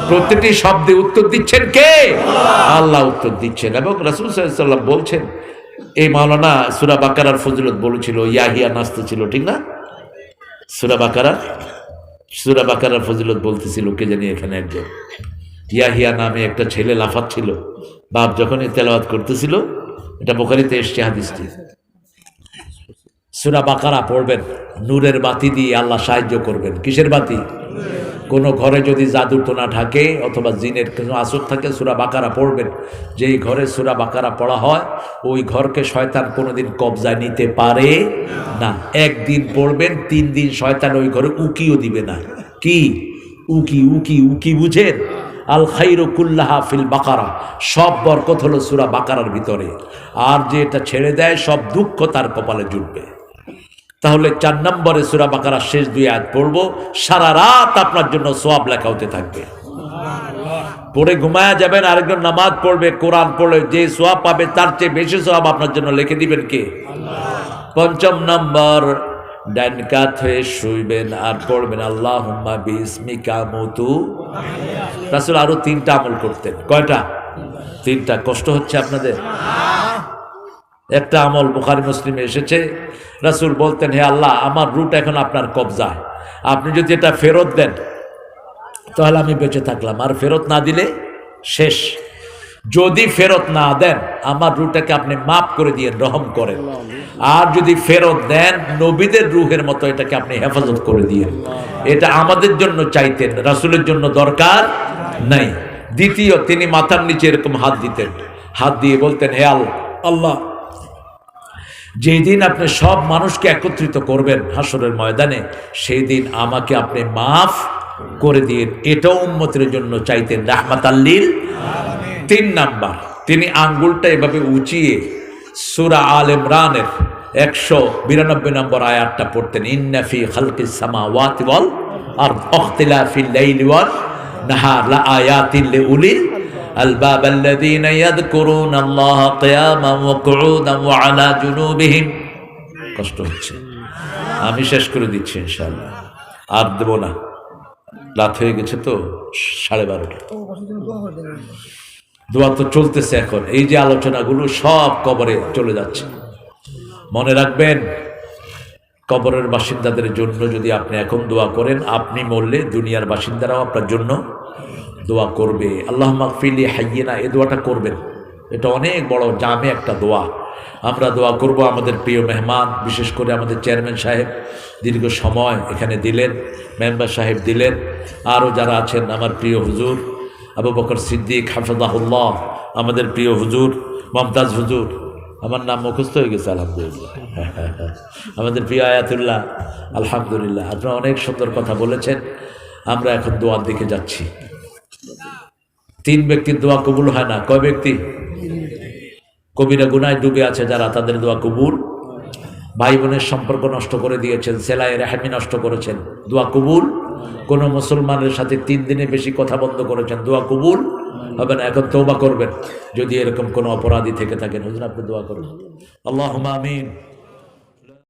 প্রতিটি শব্দে উত্তর দিচ্ছেন কে? আল্লাহ উত্তর দিচ্ছেন। এবং রাসূল সাল্লাল্লাহু আলাইহি ওয়াসাল্লাম বলছেন, এই মাওলানা সূরা বাকারার ফজিলত বলেছিল, ইয়াহিয়া নাস্ত ছিল, ঠিক না? সূরা বাকারার ফজিলত বলতেছিল কে জানি এখানে একজন, ইয়াহিয়া নামে একটা ছেলে লাফাচ্ছিল, বাপ যখনই তেলাওয়াত করতেছিল। এটা বুখারীতে এসেছে হাদিসটি। সূরা বাকারা পড়বেন, নূরের বাতি দিয়ে আল্লাহ সাহায্য করবেন। কিসের বাতি? কোনো ঘরে যদি জাদু টোনা থাকে অথবা জিনের কোনো আসর থাকে, সূরা বাকারা পড়বেন। যেই ঘরে সূরা বাকারা পড়া হয় ওই ঘরকে শয়তান কোনোদিন কবজায় নিতে পারে না। একদিন পড়বেন, 3 দিন শয়তান ওই ঘরে উকিও দিবে না। কি উকি? উকি উকি বুঝেন? আল খাইরু কুল্লাহা ফিল বাকারা, সব বরকত হলো সূরা বাকারার ভিতরে। আর যে এটা ছেড়ে দেয় সব দুঃখ তার কপালে জুটবে। তাহলে 4 নম্বরে সূরা বাকারার শেষ 2 আয়াত পড়বো, সারা রাত আপনার জন্য সওয়াব লেখা হতে থাকবে। পড়ে ঘুমায়া যাবেন, আরেকজন নামাজ পড়বে, কোরআন পড়লে যে সওয়াব পাবে তার চেয়ে বেশি সওয়াব আপনার জন্য লিখে দিবেন কে? আল্লাহ। 5 নম্বর, ডান কাত হয়ে শুইবেন আর পড়বেন আল্লাহুম্মা বিসমিকা মুতু। রাসূল আরো 3টা আমল করতেন। কয়টা? 3টা। কষ্ট হচ্ছে আপনাদের? একটা আমল বুখারী মুসলিমে এসেছে, রাসূল বলতেন, হে আল্লাহ, আমার রুট এখন আপনার কবজায়, আপনি যদি এটা ফেরত দেন তাহলে আমি বেঁচে থাকলাম, আর ফেরত না দিলে শেষ। যদি ফেরত না দেন আমার রুটাকে আপনি মাফ করে দিয়ে রহম করেন, আর যদি ফেরত দেন নবীদের রুহের মতো এটাকে আপনি হেফাজত করে দিয়ে। এটা আমাদের জন্য চাইতেন, রাসূলের জন্য দরকার নাই। দ্বিতীয়, তিনি মাথার নিচে এরকম হাত দিতেন, হাত দিয়ে বলতেন, হে আল্লাহ, যেই দিন আপনি সব মানুষকে একত্রিত করবেন হাসরের ময়দানে, সেই দিন আমাকে আপনি মাফ করে দিয়ে। এটাও উম্মতের জন্য চাইতেন, রাহমাতাল লিল। 3 নাম্বার, তিনি আঙ্গুলটা এভাবে উঁচিয়ে সূরা আল ইমরানের 192 নম্বর আয়াতটা পড়তেন, ইন্না ফি খালকিস সামাওয়াতি ওয়াল আরদ ইখতিলাফিল লাইলি ওয়ান নাহার লাআয়াতিন লিউলিল আলবাব আল্লাযীনা ইয়াযকুরুনা আল্লাহা কিয়ামান ওয়া কুউদান ওয়া আলা জুনুবিহিম। কষ্ট হচ্ছে, আমি শেষ করে দিচ্ছি ইনশাআল্লাহ, আর দেব না, রাত হয়ে গেছে তো 12:30। দোয়া তো চলতেছে এখন, এই যে আলোচনাগুলো সব কবরে চলে যাচ্ছে। মনে রাখবেন, কবরের বাসিন্দাদের জন্য যদি আপনি এখন দোয়া করেন, আপনি মরলে দুনিয়ার বাসিন্দারাও আপনার জন্য দোয়া করবে। আল্লাহুম্মা গফিরলি হাইয়িনা, এই দোয়াটা করবেন, এটা অনেক বড় জামে একটা দোয়া। আমরা দোয়া করব আমাদের প্রিয় মেহমান, বিশেষ করে আমাদের চেয়ারম্যান সাহেব দীর্ঘ সময় এখানে দিলেন, মেম্বার সাহেব দিলেন, আরও যারা আছেন, আমার প্রিয় হুজুর আবু বকর সিদ্দিক হাফিজাহুল্লাহ, আমাদের প্রিয় হুজুর মমতাজ হুজুর, আমার নাম মুখস্থ হয়ে গেছে আলহামদুলিল্লাহ, আমাদের প্রিয় আয়াতুল্লাহ, আলহামদুলিল্লাহ, আপনারা অনেক সুন্দর কথা বলেছেন। আমরা এখন দোয়ার দিকে যাচ্ছি। 3 ব্যক্তির দোয়া কবুল হয় না। কয় ব্যক্তি? কবিরা গুনায় ডুবে আছে যারা, তাদের দোয়া কবুল। ভাই বোনের সম্পর্ক নষ্ট করে দিয়েছেন, সেলাই রেহামি নষ্ট করেছেন, দোয়া কবুল। কোনো মুসলমানের সাথে 3 দিনে বেশি কথা বন্ধ করেছেন, দোয়া কবুল হবে না। এখন তওবা করবেন যদি এরকম কোনো অপরাধী থেকে থাকেন। হুজুর আপনি দোয়া করুন। আল্লাহুম্মা আমিন।